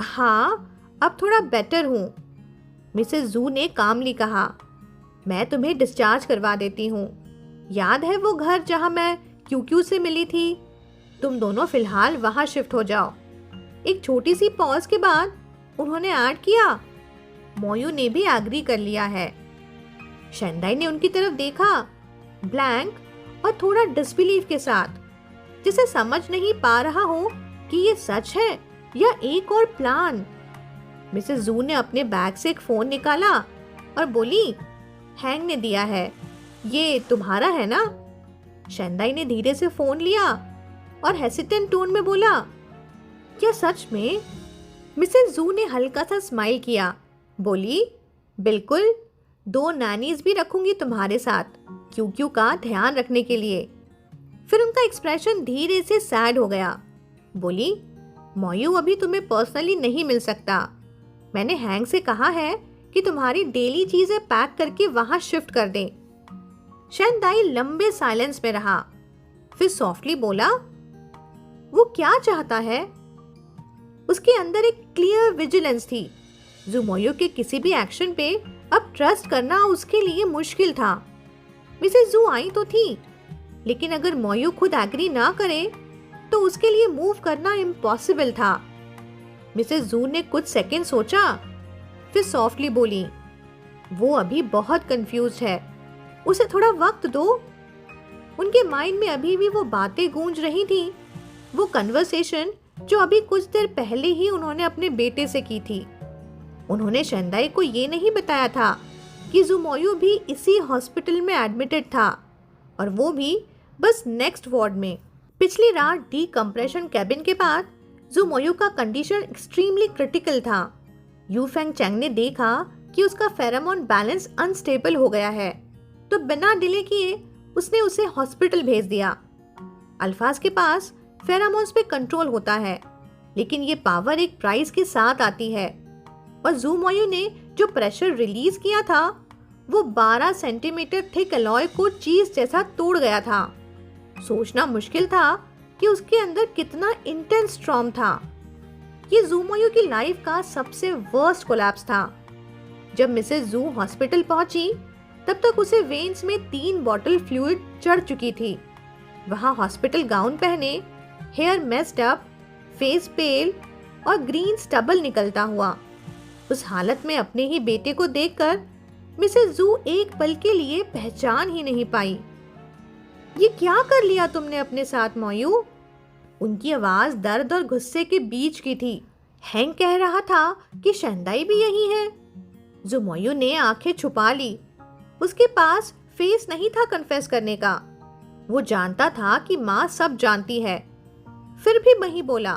हाँ अब थोड़ा बेटर हूँ। मिसेस जू ने कामली कहा, मैं तुम्हें डिस्चार्ज करवा देती हूँ। याद है वो घर जहाँ मैं क्यू से मिली थी? तुम दोनों फिलहाल वहाँ शिफ्ट हो जाओ। एक छोटी सी पॉज के बाद उन्होंने ऐड किया, मोयू ने भी एग्री कर लिया है। शेंदाई ने उनकी तरफ देखा, ब्लैंक और थोड़ा डिसबिलीफ के साथ, जिसे समझ नहीं पा रहा हो कि ये सच है या एक और प्लान। मिसेस जू ने अपने बैग से एक फोन निकाला और बोली, हैंग ने दिया है, ये तुम्हारा है ना? शेंदाई ने धीरे से फोन लिया और हेसिटेंट टोन में बोला, क्या सच में? मिसेस जू ने हल्का सा स्माइल किया, बोली, बिल्कुल, 2 नैनीज भी रखूंगी तुम्हारे साथ, क्यू का ध्यान रखने के लिए। फिर उनका एक्सप्रेशन धीरे से सैड हो गया। बोली, मोयू अभी तुम्हें पर्सनली नहीं मिल सकता। मैंने हैंग से कहा है कि तुम्हारी डेली चीजें पैक करके वहां शिफ्ट कर दें। शेंदाई लंबे साइलेंस में रहा, फिर सॉफ्टली बोला, वो क्या चाहता है? उसके अंदर एक क्लियर विजिलेंस थी। जुमोयो के किसी भी एक्शन पे अब ट्रस्ट करना उसके लिए मुश्किल था। मिसेस जू आई तो थी, लेकिन अगर मोयू खुद एग्री ना करे तो उसके लिए मूव करना इम्पॉसिबल था। मिसेस जू ने कुछ सेकंड सोचा, फिर सॉफ्टली बोली, वो अभी बहुत कंफ्यूज्ड है, उसे थोड़ा वक्त दो। उनके माइंड में अभी भी वो बातें गूंज रही थी, वो कन्वर्सेशन जो अभी कुछ देर पहले ही उन्होंने अपने बेटे से की थी। उन्होंने शेंदाई को ये नहीं बताया था कि ज़ुमोयू भी इसी हॉस्पिटल में एडमिटेड था, और वो भी बस नेक्स्ट वार्ड में। पिछली रात डीकम्प्रेशन कैबिन के बाद ज़ुमोयू का कंडीशन एक्सट्रीमली क्रिटिकल था। यू फेंग चैंग ने देखा कि उसका फेरोमोन बैलेंस अनस्टेबल हो गया है, तो बिना डिले किए उसने उसे हॉस्पिटल भेज दिया। अल्फाज के पास फेरोमोन्स पे कंट्रोल होता है, लेकिन ये पावर एक प्राइस के साथ आती है, और ज़ुमोयू ने जो प्रेशर रिलीज किया था वो 12 सेंटीमीटर थिक अलॉय को चीज जैसा तोड़ गया था। सोचना मुश्किल था कि उसके अंदर कितना इंटेंस स्ट्रॉम था। ये ज़ुमोयू की लाइफ का सबसे वर्स्ट कोलैप्स था। जब मिसेस जू हॉस्पिटल पहुंची तब तक उसे वेन्स में 3 बॉटल फ्लूइड चढ़ चुकी थी। वहां हॉस्पिटल गाउन पहने, हेयर मेस्ड अप, फेस पेल और ग्रीन स्टबल निकलता हुआ, उस हालत में अपने ही बेटे को देखकर मिसेस जू एक पल के लिए पहचान ही नहीं पाई। ये क्या कर लिया तुमने अपने साथ मोयू? उनकी आवाज दर्द और गुस्से के बीच की थी। हैंग कह रहा था कि शेंदाई भी यही है। ज़ुमोयू ने आंखें छुपा ली। उसके पास फेस नहीं था कन्फेस करने का। वो जानता था कि माँ सब जानती है, फिर भी वही बोला,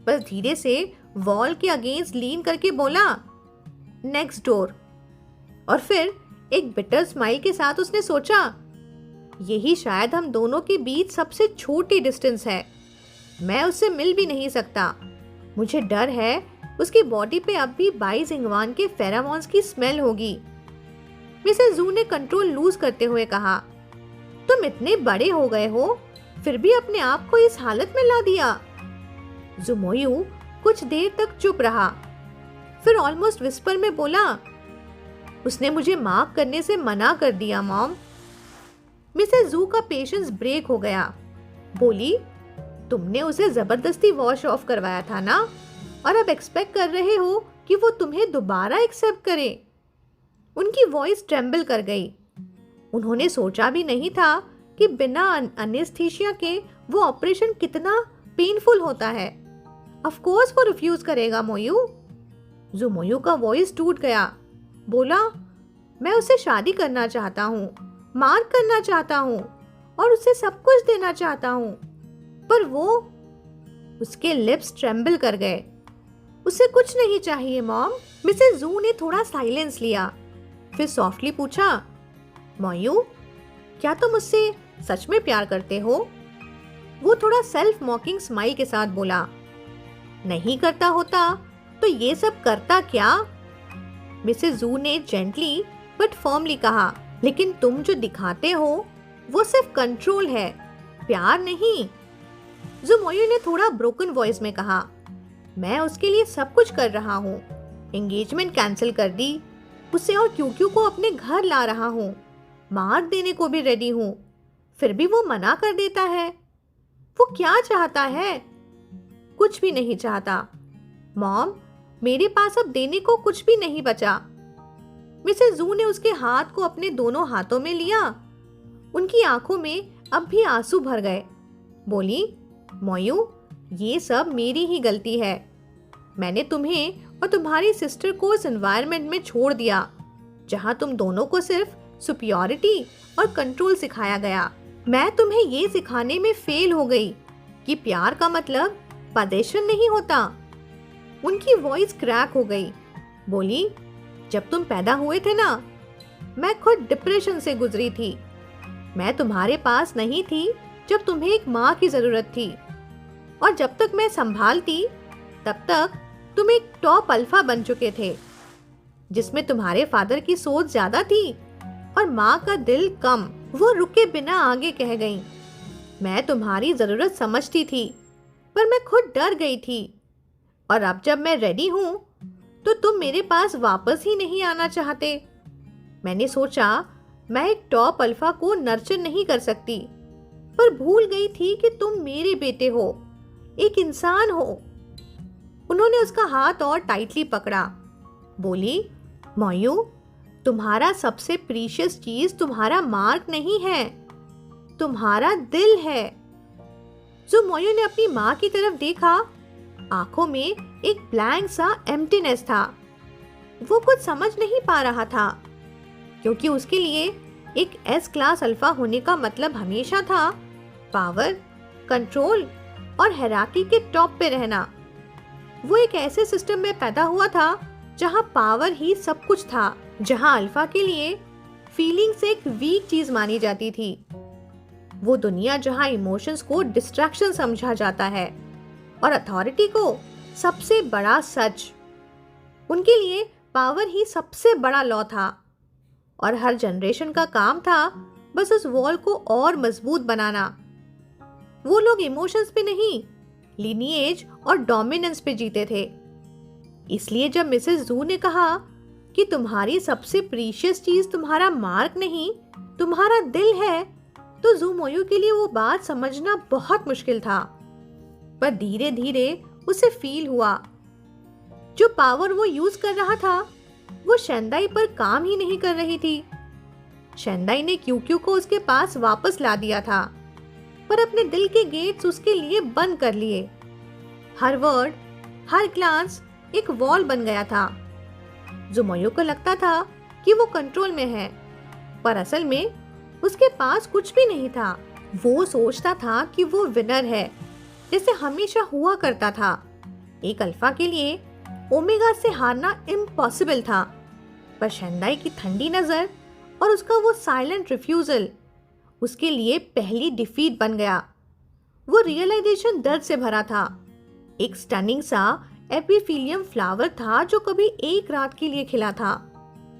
बस धीरे से वॉल के अगेंस्ट लीन करके बोला, नेक्स्ट डोर। और फिर एक बिटर स्माइल के साथ उसने सोचा, यही शायद हम दोनों के बीच सबसे छोटी डिस्टेंस है। मैं उससे मिल भी नहीं सकता। मुझे डर है उसकी बॉडी पे अब भी बाई जिंगवान के फेरोमोन्स की स्मेल होगी। मिसेस जू ने कंट्रोल लूज करते हुए कहा, तुम इतने बड़े हो गए हो, फिर भी अपने आप को इस हालत में ला दिया। ज़ुमोयू कुछ देर तक चुप रहा, फिर ऑलमोस्ट विस्पर में बोला, उसने मुझे माफ करने से मना कर दिया मॉम। मिसेस जू का पेशेंस ब्रेक हो गया। बोली, तुमने उसे जबरदस्ती वॉश ऑफ करवाया था ना, और अब एक्सपेक्ट कर रहे हो कि वो तुम्हें दोबारा एक्सेप्ट करे। उनकी वॉइस ट्रेम्बल कर गई। उन्होंने सोचा भी नहीं था कि बिना एनेस्थीसिया के वो ऑपरेशन कितना पेनफुल होता है। ऑफ कोर्स वो रिफ्यूज करेगा मोयू। ज़ुमोयू का वॉइस टूट गया। बोला, मैं उससे शादी करना चाहता हूँ, मार्क करना चाहता हूँ और उसे सब कुछ देना चाहता हूँ, पर वो। उसके लिप्स ट्रेम्बल कर गए। उसे कुछ नहीं चाहिए मॉम। मिसेस जू ने थोड़ा साइलेंस लिया, फिर सॉफ्टली पूछा, मोयू, क्या तुम उससे सच में प्यार करते हो? वो थोड़ा सेल्फ मॉकिंग स्माइल के साथ बोला, नहीं करता होता तो ये सब करता क्या? मिसेस जू ने जेंटली बट फर्मली कहा, लेकिन तुम जो दिखाते हो वो सिर्फ कंट्रोल है, प्यार नहीं। ज़ुमोयू ने थोड़ा ब्रोकन वॉइस में कहा, मैं उसके लिए सब कुछ कर रहा हूँ, एंगेजमेंट कैंसिल कर दी, उसे और क्यूक्यू को अपने घर ला रहा हूँ, मार्क देने को भी रेडी हूँ, फिर भी वो मना कर देता है। वो क्या चाहता है? कुछ भी नहीं चाहता मॉम, मेरे पास अब देने को कुछ भी नहीं बचा। मिसेस जू ने उसके हाथ को अपने दोनों हाथों में लिया। उनकी आंखों में अब भी आंसू भर गए। बोली, मोयू, ये सब मेरी ही गलती है। मैंने तुम्हें और तुम्हारी सिस्टर को इस एनवायरनमेंट में छोड़ दिया जहां तुम दोनों को सिर्फ सुपियोरिटी और कंट्रोल सिखाया गया। मैं तुम्हें ये सिखाने में फेल हो गई कि प्यार का मतलब पजेशन नहीं होता। उनकी वॉइस क्रैक हो गई। बोली, जब तुम पैदा हुए थे ना, मैं खुद डिप्रेशन से गुजरी थी। मैं तुम्हारे पास नहीं थी जब तुम्हें एक माँ की जरूरत थी, और जब तक मैं संभालती तब तक तुम एक टॉप अल्फा बन चुके थे, जिसमें तुम्हारे फादर की सोच ज्यादा थी और माँ का दिल कम। वो रुके बिना आगे कह गई, मैं तुम्हारी जरूरत समझती थी, पर मैं खुद डर गई थी, और अब जब मैं रेडी हूँ तो तुम मेरे पास वापस ही नहीं आना चाहते। मैंने सोचा मैं एक टॉप अल्फा को नर्चर नहीं कर सकती, पर भूल गई थी कि तुम मेरे बेटे हो, एक इंसान हो। उन्होंने उसका हाथ और टाइटली पकड़ा। बोली, मोयू, तुम्हारा सबसे प्रीशियस चीज तुम्हारा मार्क नहीं है, तुम्हारा दिल है। ज़ुमोयू ने अपनी माँ की तरफ देखा। आंखों में एक ब्लैंक सा एम्प्टीनेस था। वो कुछ समझ नहीं पा रहा था, क्योंकि उसके लिए एक एस क्लास अल्फा होने का मतलब हमेशा था पावर, कंट्रोल और हायरार्की के टॉप पे रहना। वो एक ऐसे सिस्टम में पैदा हुआ था जहाँ पावर ही सब कुछ था, जहाँ अल्फा के लिए फीलिंग्स एक वीक चीज मानी जाती थी। वो दुनिया जहाँ इमोशंस को डिस्ट्रैक्शन समझा जाता है और अथॉरिटी को सबसे बड़ा सच। उनके लिए पावर ही सबसे बड़ा लॉ था और हर जनरेशन का काम था बस उस वॉल को और मजबूत बनाना। वो लोग इमोशंस पे नहीं, लिनिएज और डोमिनेंस पे जीते थे। इसलिए जब मिसेस जू ने कहा कि तुम्हारी सबसे प्रीशियस चीज तुम्हारा मार्क नहीं, तुम्हारा दिल है, तो ज़ुमोयू के लिए वो बात समझना बहुत मुश्किल था। पर धीरे धीरे उसे फील हुआ, जो पावर वो यूज कर रहा था वो शेंदाई पर काम ही नहीं कर रही थी। शेंदाई ने क्यूक्यू को उसके पास वापस ला दिया था, पर अपने दिल के गेट्स उसके लिए बंद कर लिए। हर वर्ड, हर ग्लांस एक वॉल बन गया था। ज़ुमोयू को लगता था कि वो कंट्रोल में है, पर असल में उसके पास कुछ भी नहीं था। वो सोचता था कि वो विनर है, जैसे हमेशा हुआ करता था। एक अल्फा के लिए ओमेगा से हारना इम्पॉसिबल था, पर शेंदाई की ठंडी नजर और उसका वो साइलेंट रिफ्यूजल उसके लिए पहली डिफीट बन गया। वो रियलाइजेशन दर्द से भरा था। एक स्टनिंग सा एपिफिलियम फ्लावर था जो कभी एक रात के लिए खिला था,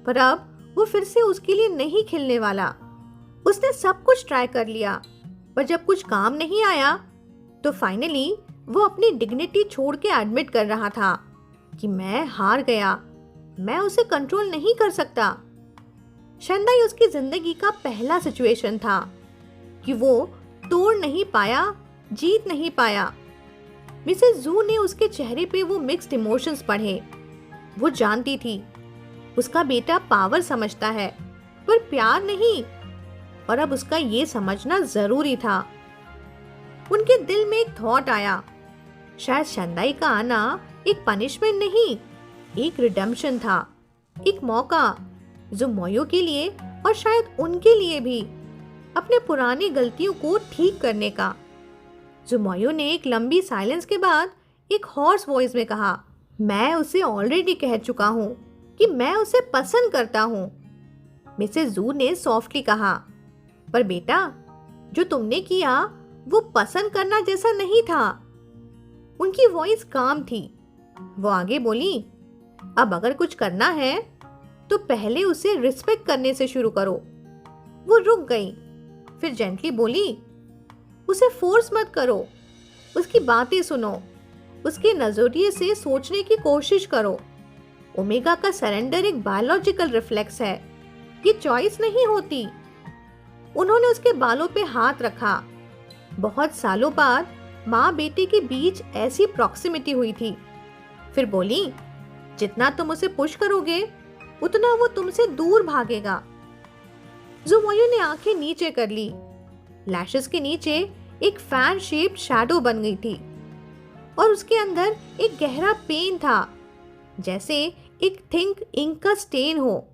पर अब वो फिर से उसके लिए नहीं खिलने वाला। उसने सब कुछ ट्राई कर लिया, पर जब कुछ काम नहीं आया तो फाइनली वो अपनी डिग्निटी छोड़ के एडमिट कर रहा था कि मैं हार गया, मैं उसे कंट्रोल नहीं कर सकता। शेंदाई उसकी जिंदगी का पहला सिचुएशन था कि वो तोड़ नहीं पाया, जीत नहीं पाया। मिसेस जू ने उसके चेहरे पे वो मिक्स्ड इमोशंस पढ़े। वो जानती थी उसका बेटा पावर समझता है, पर प्यार नहीं, और अब उसका ये समझना जरूरी था। उनके दिल में एक थॉट आया, शायद शेंदाई का आना एक पनिशमेंट नहीं, एक रिडेम्पशन था, एक मौका ज़ुमोयू के लिए और शायद उनके लिए भी अपने पुरानी गलतियों को ठीक करने का। ज़ुमोयू ने एक लंबी साइलेंस के बाद एक हॉर्स वॉइस में कहा, मैं उसे ऑलरेडी कह चुका हूँ कि मैं उसे पसंद करता हूँ। मिसेस जू ने सॉफ्टली कहा, पर बेटा, जो तुमने किया वो पसंद करना जैसा नहीं था। उनकी वॉइस काम थी। वो आगे बोली, अब अगर कुछ करना है तो पहले उसे रिस्पेक्ट करने से शुरू करो। वो रुक गई, फिर जेंटली बोली, उसे फोर्स मत करो, उसकी बातें सुनो, उसके नजरिए से सोचने की कोशिश करो। ओमेगा का सरेंडर एक बायोलॉजिकल रिफ्लेक्स है, ये चॉइस नहीं होती। उन्होंने उसके बालों पे हाथ रखा। बहुत सालों बाद माँ बेटे के बीच ऐसी प्रॉक्सिमिटी हुई थी। फिर बोली, जितना तुम उसे पुश करोगे उतना वो तुमसे दूर भागेगा। ज़ुमोयू ने आंखें नीचे कर ली। लैशेस के नीचे एक फैन शेप्ड शैडो बन गई थी और उसके अंदर एक गहरा पेन था, जैसे एक थिंक इंक का स्टेन हो।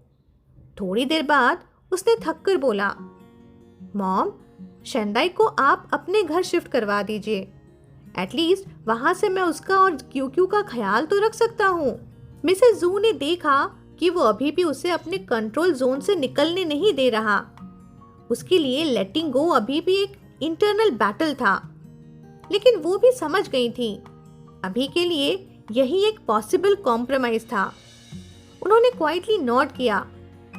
थोड़ी देर बाद उसने थककर बोला, मॉम, शेंदाई को आप अपने घर शिफ्ट करवा दीजिए। एटलीस्ट वहां से मैं उसका और क्यूक्यू का ख्याल तो रख सकता हूँ। मिसेस जू ने देखा कि वो अभी भी उसे अपने कंट्रोल जोन से निकलने नहीं दे रहा। उसके लिए लेटिंग गो अभी भी एक इंटरनल बैटल था, लेकिन वो भी समझ गई थी अभी के लिए यही एक पॉसिबल कॉम्प्रोमाइज था। उन्होंने क्वाइटली नोट किया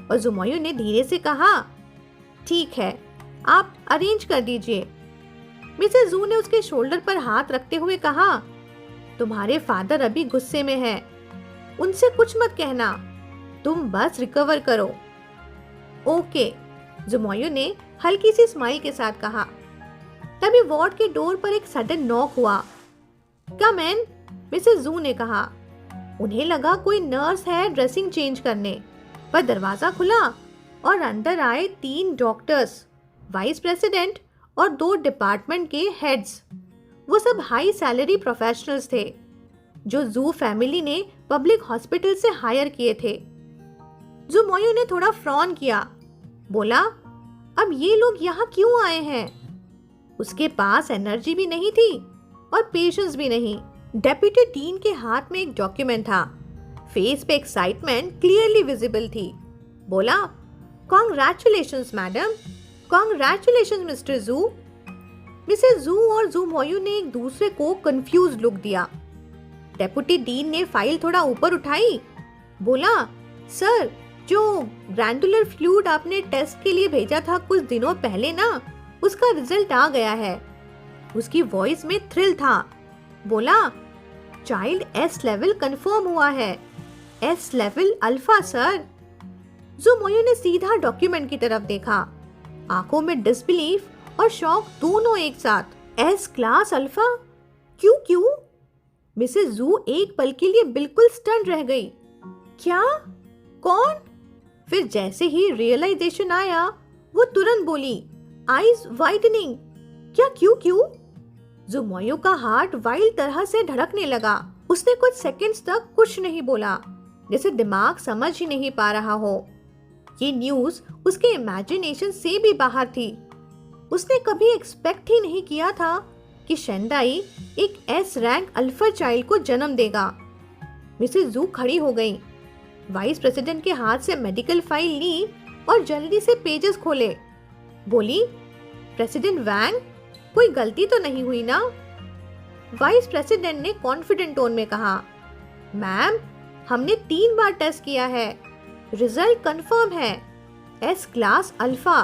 और ज़ुमोयू ने धीरे से कहा, ठीक है, आप अरेंज कर दीजिए। मिसेस जू ने उसके शोल्डर पर हाथ रखते हुए कहा, तुम्हारे फादर अभी गुस्से में हैं, उनसे कुछ मत कहना, तुम बस रिकवर करो। ओके, ज़ुमोयू ने हल्की सी स्माइल के साथ कहा। तभी वार्ड के डोर पर एक सडन नॉक हुआ। कम इन, मिसेस जू ने कहा। उन्हें लगा कोई नर्स है ड्रेसिंग चेंज करने। पर दरवाजा खुला और अंदर आए 3 डॉक्टर्स, वाइस प्रेसिडेंट और 2 डिपार्टमेंट के हेड्स। वो सब हाई सैलरी प्रोफेशनल्स थे जो जू फैमिली ने पब्लिक हॉस्पिटल से हायर किए थे। जू मोयू ने थोड़ा फ्रॉन किया, बोला, अब ये लोग यहाँ क्यों आए हैं? उसके पास एनर्जी भी नहीं थी और पेशेंस भी नहीं। डेप्यूटी डीन के हाथ में एक डॉक्यूमेंट था, फेस पे एक्साइटमेंट क्लियरली विजिबल थी। बोला, कॉन्ग्रेचुलेशंस मैडम, कॉन्ग्रेचुलेशंस मिस्टर जू। मिसेस जू और जू मोयू ने एक दूसरे को कंफ्यूज लुक दिया। डेप्यूटी डीन ने फाइल थोड़ा ऊपर उठाई, बोला, सर, जो ग्लैंडुलर फ्लूइड आपने टेस्ट के लिए भेजा था कुछ दिनों पहले ना, उसका रिजल्ट आ गया है। उसकी वॉइस में थ्रिल था। बोला, चाइल्ड एस लेवल कंफर्म हुआ है, एस लेवल अल्फा सर। जू मोयू ने सीधा डॉक्यूमेंट की तरफ देखा, आंखों में डिसबिलीफ और शॉक दोनों एक साथ। S class alpha? क्यों क्यों? मिसेस जू एक पल के लिए बिल्कुल स्टन रह गई। क्या? कौन? फिर जैसे ही रियलाइजेशन आया, वो तुरंत बोली, आईज वाइडनिंग। क्या? क्यों क्यों? जू मोयू का हार्ट वाइल्ड तरह से धड़कने लगा। उसने कुछ सेकंड्स तक कुछ नहीं बोला, जैसे दिमाग समझ ही नहीं पा रहा हो। ये न्यूज उसके इमेजिनेशन से भी बाहर थी। उसने कभी एक्सपेक्ट ही नहीं किया था कि शेंडाई एक एस रैंक अल्फा चाइल्ड को जन्म देगा। मिसेस जू खड़ी हो गई, वाइस प्रेसिडेंट के हाथ से मेडिकल फाइल ली और जल्दी से पेजेस खोले। बोली, प्रेसिडेंट वैंग, कोई गलती तो नहीं हुई ना? वाइस प्रेसिडेंट ने कॉन्फिडेंट टोन में कहा, मैम, हमने 3 बार टेस्ट किया है, रिजल्ट कंफर्म है, S class alpha.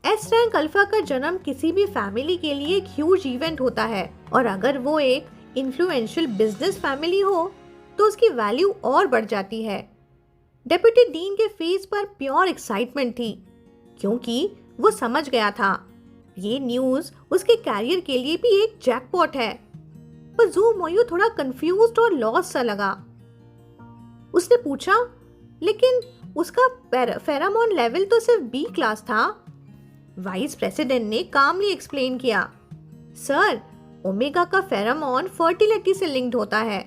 S rank alpha का जन्म किसी भी फैमिली के लिए एक ह्यूज इवेंट होता है, और अगर वो एक इन्फ्लुएंशियल बिजनेस फैमिली हो तो उसकी वैल्यू और बढ़ जाती है। डेप्यूटी डीन के फेस पर प्योर एक्साइटमेंट थी, क्योंकि वो समझ गया था ये न्यूज उसके कैरियर के लिए भी एक जैकपॉट है। पर जू मोयू थोड़ा कंफ्यूज्ड और लॉस सा लगा। उसने पूछा, लेकिन उसका फेरामोन लेवल तो सिर्फ बी क्लास था। वाइस प्रेसिडेंट ने कामली एक्सप्लेन किया, सर, ओमेगा का फेरामोन फर्टिलिटी से लिंक्ड होता है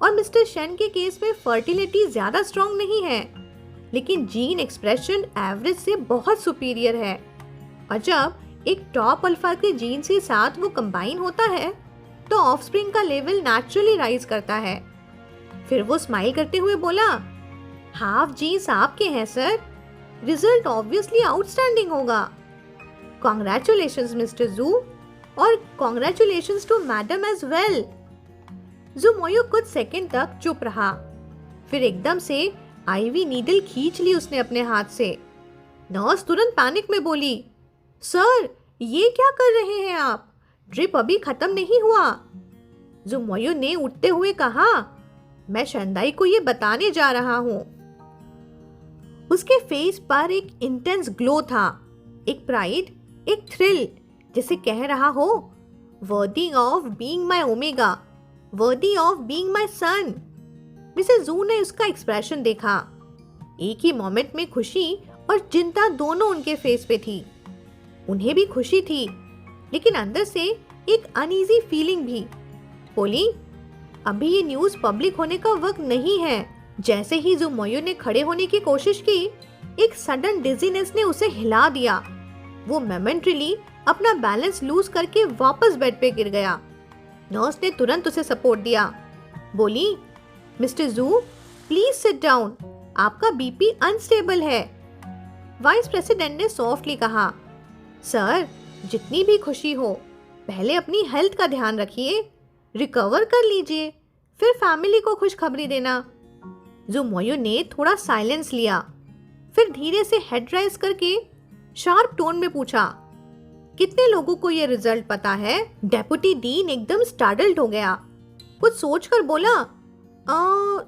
और मिस्टर शेन के केस में फर्टिलिटी ज्यादा स्ट्रॉन्ग नहीं है, लेकिन जीन एक्सप्रेशन एवरेज से बहुत सुपीरियर है। और जब एक टॉप अल्फा के जीन के साथ वो कंबाइन होता है तो ऑफस्प्रिंग का लेवल नेचुरली राइज करता है। फिर वो स्माइल करते हुए बोला, हाफ जीन्स आपके हैं सर, रिजल्ट ऑब्वियसली आउटस्टैंडिंग होगा। कॉन्ग्रेचुलेशंस मिस्टर जू, और congratulations to madam as well. Zhu Moyu कुछ सेकंड तक चुप रहा, फिर एकदम से आईवी नीडल खींच ली उसने अपने हाथ से। नर्स तुरंत पैनिक में बोली, सर, ये क्या कर रहे हैं आप? ड्रिप अभी खत्म नहीं हुआ। जू मोयू ने उठते हुए कहा, मैं शेंडाई को ये बताने जा रहा हूँ। उसके फेस पर एक इंटेंस ग्लो था, एक प्राइड, एक थ्रिल, जिसे कह रहा हो, worthy of being my omega, worthy of being my son. Mrs जू ने उसका एक्सप्रेशन देखा। एक ही मोमेंट में खुशी और चिंता दोनों उनके फेस पे थी। उन्हें भी खुशी थी, लेकिन अंदर से एक अनईजी फीलिंग भी। बोली, अभी ये न्यूज पब्लिक होने का वक्त नहीं है। जैसे ही जू मोयू ने खड़े होने की कोशिश की, एक सडन डिजीनेस ने उसे हिला दिया। वो मोमेंटरीली अपना बैलेंस लूज करके वापस बेड पे गिर गया। नर्स ने तुरंत उसे सपोर्ट दिया। बोली, मिस्टर जू, प्लीज सिट डाउन, आपका बीपी अनस्टेबल है। वाइस प्रेसिडेंट ने सॉफ्टली कहा, सर, जितनी भी खुशी हो, पहले अपनी हेल्थ का ध्यान रखिए, रिकवर कर लीजिए, फिर फैमिली को खुशखबरी देना। जू मोयू ने थोड़ा साइलेंस लिया, फिर धीरे से हेड राइज करके शार्प टोन में पूछा, कितने लोगों को ये रिजल्ट पता है? डेप्यूटी डीन एकदम स्टार्टल्ड हो गया। कुछ सोचकर बोला,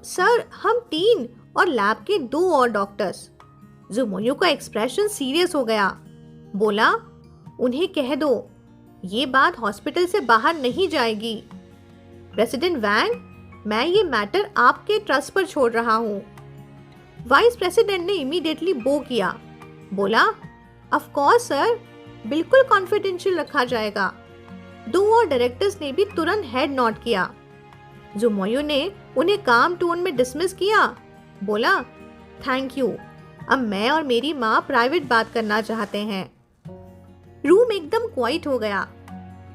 सर, हम 3 और लैब के 2 और डॉक्टर्स। जू मोयू का एक्सप्रेशन सीरियस हो गया। बोला, उन्हें कह दो, ये बात हॉस्पिटल से बाहर नहीं जाएगी। प्रेसिडेंट वैंग, मैं ये मैटर आपके ट्रस्ट पर छोड़ रहा हूँ। वाइस प्रेसिडेंट ने इमीडिएटली बो किया, बोला, ऑफ कोर्स सर, बिल्कुल कॉन्फिडेंशियल रखा जाएगा। दो और डायरेक्टर्स ने भी तुरंत हेड नॉड किया। जुमोयू ने उन्हें काम टोन में डिसमिस किया, बोला, थैंक यू, अब मैं और मेरी माँ प्राइवेट बात करना चाहते हैं। रूम एकदम क्वाइट हो गया।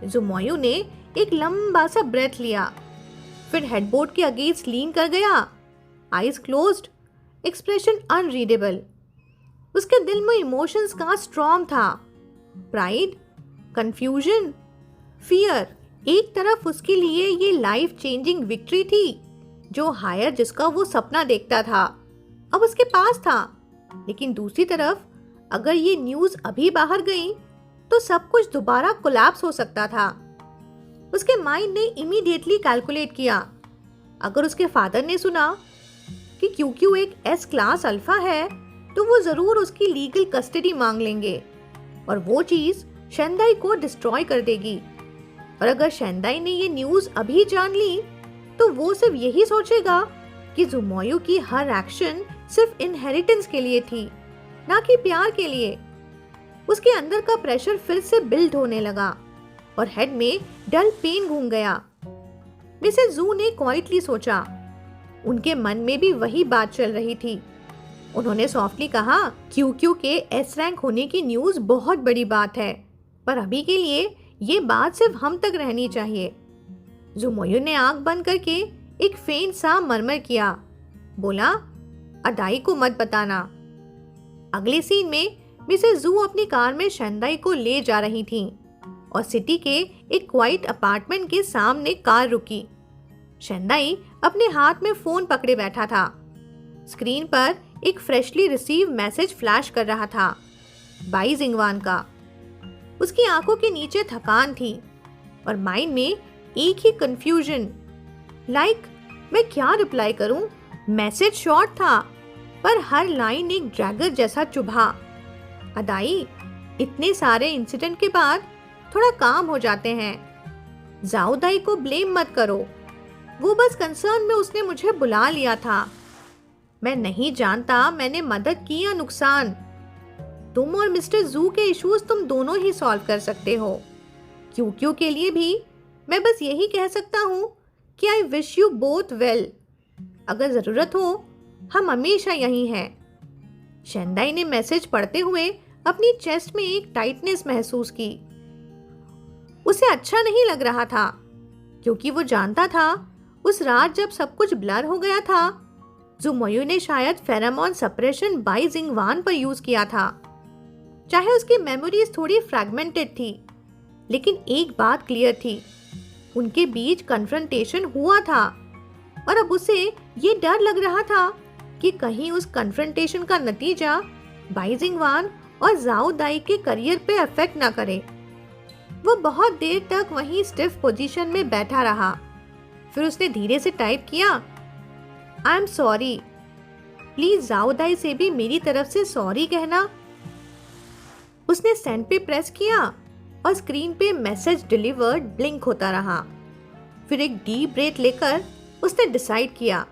जुमोयू ने एक लंबा सा ब्रेथ लिया, फिर हेडबोर्ड के अगेंस्ट लीन कर गया, आईज क्लोज्ड, एक्सप्रेशन अनरीडेबल। उसके दिल में इमोशंस का स्ट्रॉम था, प्राइड, कंफ्यूजन, फियर। एक तरफ उसके लिए ये लाइफ चेंजिंग विक्ट्री थी, जो हायर जिसका वो सपना देखता था अब उसके पास था, लेकिन दूसरी तरफ अगर ये न्यूज़ अभी बाहर गई तो सब कुछ दोबारा कोलैप्स हो सकता था। उसके माइंड ने इमीडिएटली कैलकुलेट किया, अगर उसके फादर ने सुना कि क्योंकि एक एस क्लास अल्फा है तो वो जरूर उसकी लीगल कस्टडी मांग लेंगे और वो चीज शेंदाई को डिस्ट्रॉय कर देगी। और अगर शेंदाई ने ये न्यूज़ अभी जान ली तो वो सिर्फ यही सोचेगा कि जुमोयू की हर एक्शन सिर्फ इनहेरिटेंस के लिए थी, ना कि प्यार के लिए। उसके अंदर का प्रेशर फिर से बिल्ड होने लगा और हेड में डल पेन घूम गया। मिसेस जू ने क्वाइटली सोचा, उनके मन में भी वही बात चल रही थी। उन्होंने सॉफ्टली कहा, क्यू के एस रैंक होने की न्यूज़ बहुत बड़ी बात है, पर अभी के लिए ये बात सिर्फ हम तक रहनी चाहिए। जुमोयू ने आंख बंद करके एक फेंट सा मरमर किया, बोला, अदाई को मत बताना। अगले सीन में मिसेस जू अपनी कार में शेंदाई को ले जा रही थीं और सिटी के एक क्वाइट अपार्टमेंट के सामने कार रुकी। शेंदाई अपने हाथ में फोन पकड़े बैठा था। स्क्रीन पर एक फ्रेशली रिसीव मैसेज फ्लैश कर रहा था, बाई जिंगवान का। उसकी आंखों के नीचे थकान थी और माइंड में एक ही कंफ्यूजन, लाइक मैं क्या रिप्लाई करूं। मैसेज शॉर्ट था पर हर लाइन एक ड्रैगर जैसा चुभा। अदाई, इतने सारे इंसिडेंट के बाद थोड़ा काम हो जाते हैं। जाओ दाई को ब्लेम मत करो, वो बस कंसर्न में उसने मुझे बुला लिया था। मैं नहीं जानता मैंने मदद की या नुकसान। तुम और मिस्टर जू के इश्यूज तुम दोनों ही सॉल्व कर सकते हो। क्यू के लिए भी मैं बस यही कह सकता हूँ कि I wish you both well. अगर ज़रूरत हो हम हमेशा यहीं हैं। शेंदाई ने मैसेज पढ़ते हुए अपनी चेस्ट में एक टाइटनेस महसूस की। उसे अच्छा नहीं लग रहा था क्योंकि वो जानता था उस रात जब सब कुछ ब्लर हो गया था, जुमोयू ने शायद फेरामोन सप्रेशन बाई जिंगवान पर यूज किया था। चाहे उसकी मेमोरीज थोड़ी फ्रैगमेंटेड थी, लेकिन एक बात क्लियर थी, उनके बीच कन्फ्रंटेशन हुआ था और अब उसे ये डर लग रहा था कि कहीं उस कन्फ्रंटेशन का नतीजा बाई जिंगवान और जाओ दाई के करियर पे अफेक्ट ना करे। वो बहुत देर तक वहीं स्टिफ पोजीशन में बैठा रहा। फिर उसने धीरे से टाइप किया, आई एम सॉरी, प्लीज जाओ दाई से भी मेरी तरफ से सॉरी कहना। उसने सेंड पे प्रेस किया और स्क्रीन पे मैसेज डिलीवर्ड ब्लिंक होता रहा। फिर एक डीप ब्रेथ लेकर उसने डिसाइड किया,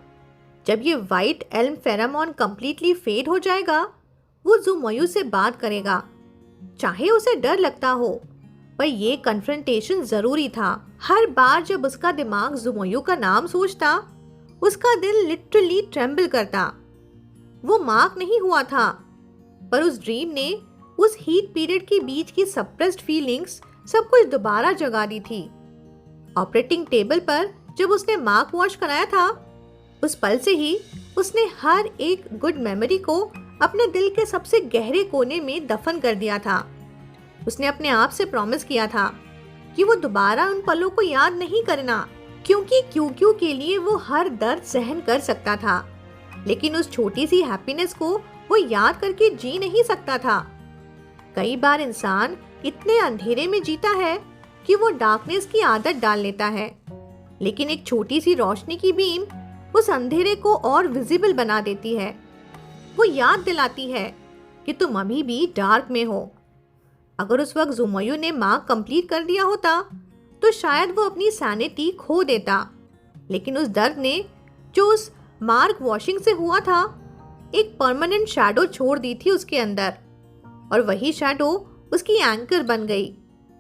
जब ये white elm pheromone completely fade हो जाएगा वो जुमोयू से बात करेगा, चाहे उसे डर लगता हो, पर ये कन्फ्रंटेशन जरूरी था। हर बार जब उसका दिमाग जुमोयू का नाम सोचता उसका दिल लिटरली ट्रेम्बल करता। वो मार्क नहीं हुआ था, पर उस ड्रीम ने उस हीट पीरियड के बीच की सप्रेस्ड फीलिंग्स सब कुछ दोबारा जगा दी थी। ऑपरेटिंग टेबल पर जब उसने मार्क वॉश कराया था, उस पल से ही उसने हर एक गुड मेमोरी को अपने दिल के सबसे गहरे कोने में दफन कर दिया था। उसने अपने आप से प्रॉमिस किया था कि वो दोबारा उन पलों को याद नहीं करना, क्योंकि क्यू के लिए वो हर दर्द सहन कर सकता था, लेकिन उस छोटी सी हैप्पीनेस को वो याद करके जी नहीं सकता था। कई बार इंसान इतने अंधेरे में जीता है कि वो डार्कनेस की आदत डाल लेता है, लेकिन एक छोटी सी रोशनी की बीम उस अंधेरे को और विजिबल बना देती है। वो याद दिलाती है कि तुम अभी भी डार्क में हो। अगर उस वक्त जुमोयू ने मार्क कंप्लीट कर दिया होता तो शायद वो अपनी सैनिटी खो देता, लेकिन उस दर्द ने जो उस मार्क वॉशिंग से हुआ था एक परमानेंट शैडो छोड़ दी थी उसके अंदर, और वही शैडो उसकी एंकर बन गई।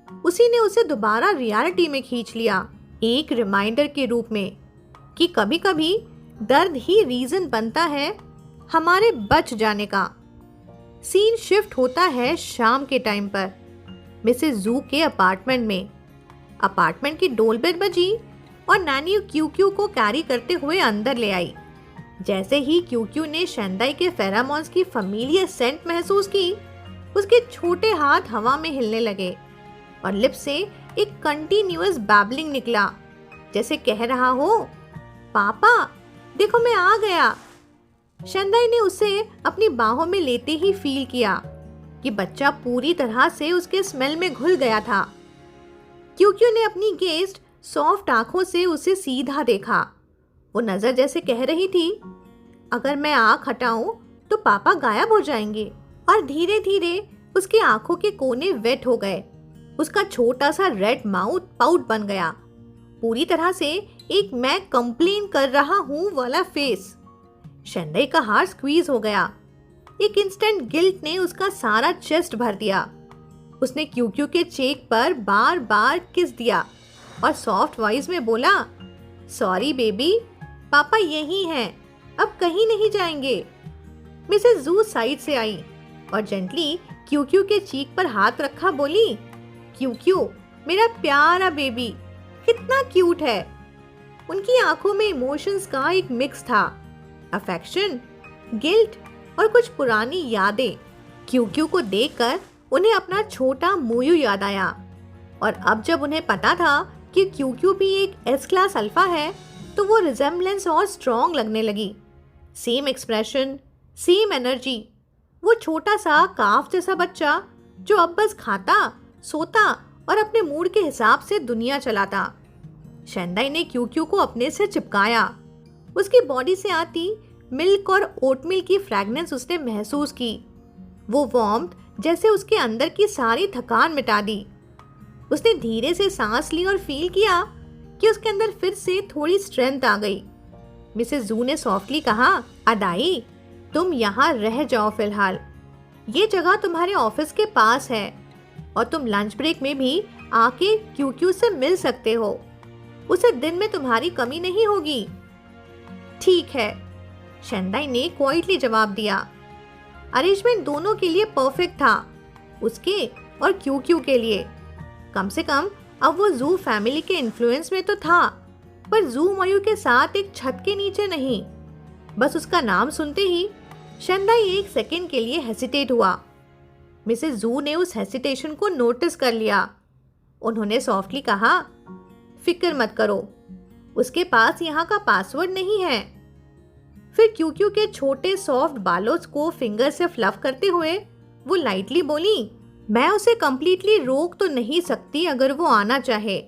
उसी ने उसे दोबारा रियलिटी में खींच लिया, एक रिमाइंडर के रूप में कि कभी कभी दर्द ही रीजन बनता है हमारे बच जाने का। सीन शिफ्ट होता है शाम के टाइम पर मिसेस जू के अपार्टमेंट में। अपार्टमेंट की डोरबेल बजी और नानी क्यू को कैरी करते हुए अंदर ले आई। जैसे ही क्यू ने शेंदाई के फेरामोन्स की फैमिलियर सेंट महसूस की, उसके छोटे हाथ हवा में हिलने लगे और लिप से एक कंटिन्यूअस बैबलिंग निकला, जैसे कह रहा हो, पापा देखो मैं आ गया। शेंदाई ने उसे अपनी बाहों में लेते ही फील किया कि बच्चा पूरी तरह से उसके स्मेल में घुल गया था। क्यू ने अपनी गेस्ट सॉफ्ट आंखों से उसे सीधा देखा। वो नजर जैसे कह रही थी, अगर मैं आंख हटाऊं तो पापा गायब हो जाएंगे। और धीरे धीरे उसकी आंखों के कोने वेट हो गए। उसका छोटा सा रेड माउथ पाउट बन गया, पूरी तरह से एक मैं कंप्लेन कर रहा हूं वाला फेस। शेंदाई का हार्ट स्क्वीज हो गया। एक इंस्टेंट गिल्ट ने उसका सारा चेस्ट भर दिया। उसने क्यू के चेक पर बार बार किस दिया और सॉफ्ट वॉइस में बोला, सॉरी बेबी, पापा यही हैं, अब कहीं नहीं जाएंगे। मिसेस जू साइड से आई और जेंटली क्यू के चीक पर हाथ रखा, बोली, क्यू मेरा प्यारा बेबी, कितना क्यूट है। उनकी आंखों में इमोशंस का एक मिक्स था, अफेक्शन, गिल्ट और कुछ पुरानी यादें। क्यू को देखकर उन्हें अपना छोटा मुयू याद आया, और अब जब उन्हें पता था कि क्यू भी एक एस क्लास अल्फा है, तो वो रिजेम्बलेंस और स्ट्रॉन्ग लगने लगी। Same expression, same energy. वो छोटा सा काफ जैसा बच्चा जो अब बस खाता, सोता और अपने मूड के हिसाब से दुनिया चलाता। शेंदाई ने क्यू को अपने से चिपकाया। उसकी बॉडी से आती मिल्क और ओटमील की फ्रैग्रेंस उसने महसूस की। वो वार्मथ जैसे उसके अंदर की सारी थकान मिटा दी। उसने धीरे से सांस ली और फील किया कि उसके अंदर फिर से थोड़ी स्ट्रेंथ आ गई। मिसेस जू ने सॉफ्टली कहा, अदाई, तुम यहाँ रह जाओ फिलहाल। ये जगह तुम्हारे ऑफिस के पास है और तुम लंच ब्रेक में भी आके क्यू से मिल सकते हो। उसे दिन में तुम्हारी कमी नहीं होगी। ठीक है, शेंदाई ने क्वाइटली जवाब दिया। अरेंजमेंट दोनों के लिए परफेक्ट था, उसके और क्यू के लिए। कम से कम अब वो जू फैमिली के इन्फ्लुएंस में तो था, पर जू मयू के साथ एक छत के नीचे नहीं। बस उसका नाम सुनते ही शेंदाई एक सेकंड के लिए हेसिटेट हुआ। मिसेस जू ने उस हेसिटेशन को नोटिस कर लिया। उन्होंने सॉफ्टली कहा, फिक्र मत करो, उसके पास यहाँ का पासवर्ड नहीं है। फिर क्यू के छोटे सॉफ्ट बालों को फिंगर से फ्लफ करते हुए वो लाइटली बोली, मैं उसे कंप्लीटली रोक तो नहीं सकती अगर वो आना चाहे,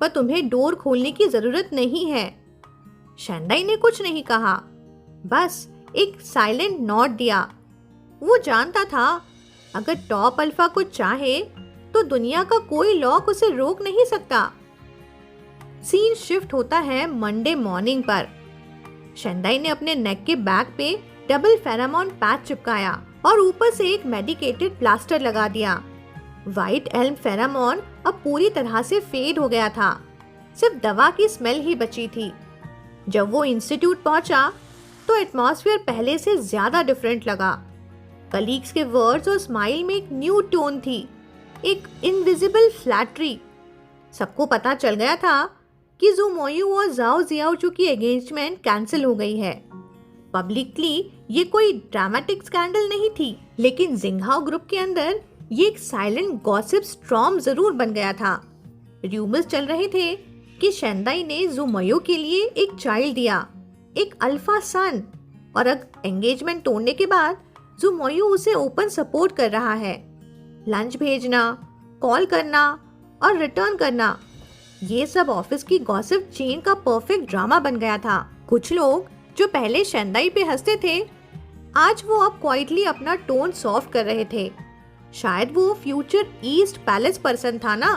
पर तुम्हें डोर खोलने की जरूरत नहीं है। शेंदाई ने कुछ नहीं कहा, बस एक साइलेंट नॉट दिया। वो जानता था अगर टॉप अल्फा कुछ चाहे तो दुनिया का कोई लॉक उसे रोक नहीं सकता। सीन शिफ्ट होता है मंडे मॉर्निंग पर। शेंदाई ने अपने नेक के बैक पे डबल फेरामोन पैच चिपकाया और ऊपर से एक मेडिकेटेड प्लास्टर लगा दिया। व्हाइट एल्म फेरामोन अब पूरी तरह से फेड हो गया था, सिर्फ दवा की स्मेल ही बची थी। जब वो इंस्टीट्यूट पहुंचा तो एटमॉस्फेयर पहले से ज्यादा डिफरेंट लगा। कलीग्स के वर्ड्स और स्माइल में एक न्यू टोन थी, एक इनविजिबल फ्लैटरी। सबको पता चल गया था कि जू मोयू और जाओ जियाओचू की एंगेजमेंट कैंसिल हो गई है। पब्लिकली ये कोई ड्रामेटिक स्कैंडल नहीं थी, लेकिन जिंगहाओ ग्रुप के अंदर ये एक साइलेंट गॉसिप स्टॉर्म जरूर बन गया था। र्यूमर्स चल रहे थे कि शेंदाई ने जू मोयू के लिए एक चाइल्ड दिया, एक अल्फा सन, और अब एंगेजमेंट तोड़ने के बाद जू मोयू उसे ओपन सपोर्ट कर रहा है। लंच भेजना, कॉल करना और रिटर्न करना, ये सब ऑफिस की गॉसिप चेन का परफेक्ट ड्रामा बन गया था। कुछ लोग जो पहले शेंदाई पे हंसते थे, आज वो अब क्वाइटली अपना टोन सॉफ्ट कर रहे थे। शायद वो फ्यूचर ईस्ट पैलेस पर्सन था ना।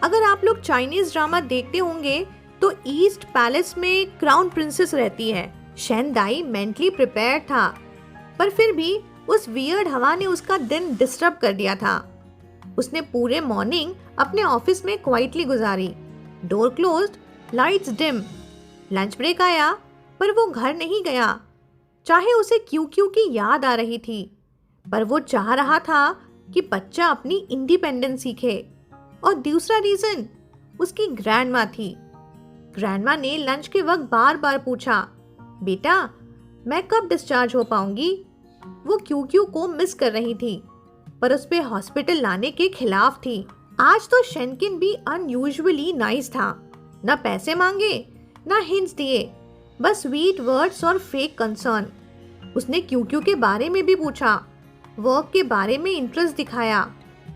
अगर आप लोग चाइनीज ड्रामा देखते होंगे तो ईस्ट पैलेस में क्राउन प्रिंसेस रहती है शेनदाई मेंटली प्रिपेयर था, पर फिर भी उस वियर्ड हवा ने उसका दिन डिस्टर्ब कर दिया था। उसने पूरे मॉर्निंग अपने ऑफिस में क्वाइटली गुजारी। Door closed, lights dim. Lunch break आया, पर वो घर नहीं गया। चाहे उसे क्यू की याद आ रही थी, पर वो चाह रहा था कि बच्चा अपनी इंडिपेंडेंस सीखे। और दूसरा रीजन उसकी ग्रैंडमा थी। ग्रैंडमा ने लंच के वक्त बार बार पूछा, बेटा मैं कब डिस्चार्ज हो पाऊंगी? वो क्यू को मिस कर रही थी, पर उस पे हॉस्पिटल लाने के खिलाफ थी। आज तो शेनकिन भी अनयूजुअली नाइस था। ना पैसे मांगे, ना हिंट्स दिए, बस स्वीट वर्ड्स और फेक कंसर्न। उसने क्यू के बारे में भी पूछा, वर्क के बारे में इंटरेस्ट दिखाया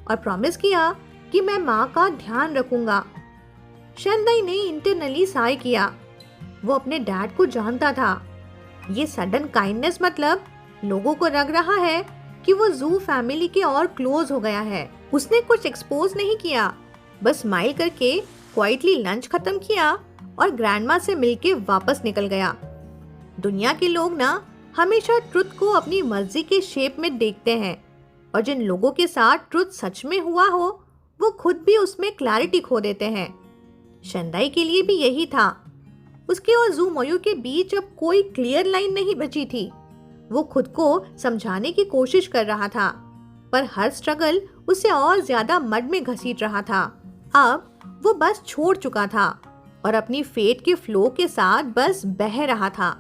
और प्रॉमिस किया कि मैं माँ का ध्यान रखूंगा। शेनदाई ने इंटरनली साय किया। वो अपने डैड को जानता था। ये सडन काइंडनेस मतलब लोगों को लग रहा है कि वो जू फैमिली के और क्लोज हो गया है। उसने कुछ एक्सपोज नहीं किया, बस स्माइल करके क्वाइटली लंच खत्म किया और ग्रैंडमा से मिलके वापस निकल गया। दुनिया के लोग ना हमेशा ट्रुथ को अपनी मर्जी के शेप में देखते हैं, और जिन लोगों के साथ ट्रुथ सच में हुआ हो वो खुद भी उसमें क्लैरिटी खो देते हैं। शेनदाई के लिए भी यही था। उसके और जू मोयू के बीच अब कोई क्लियर लाइन नहीं बची थी। वो खुद को समझाने की कोशिश कर रहा था, पर हर स्ट्रगल उसे और ज्यादा मड में घसीट रहा था। अब वो बस छोड़ चुका था और अपनी फेट के फ्लो के साथ बस बह रहा था।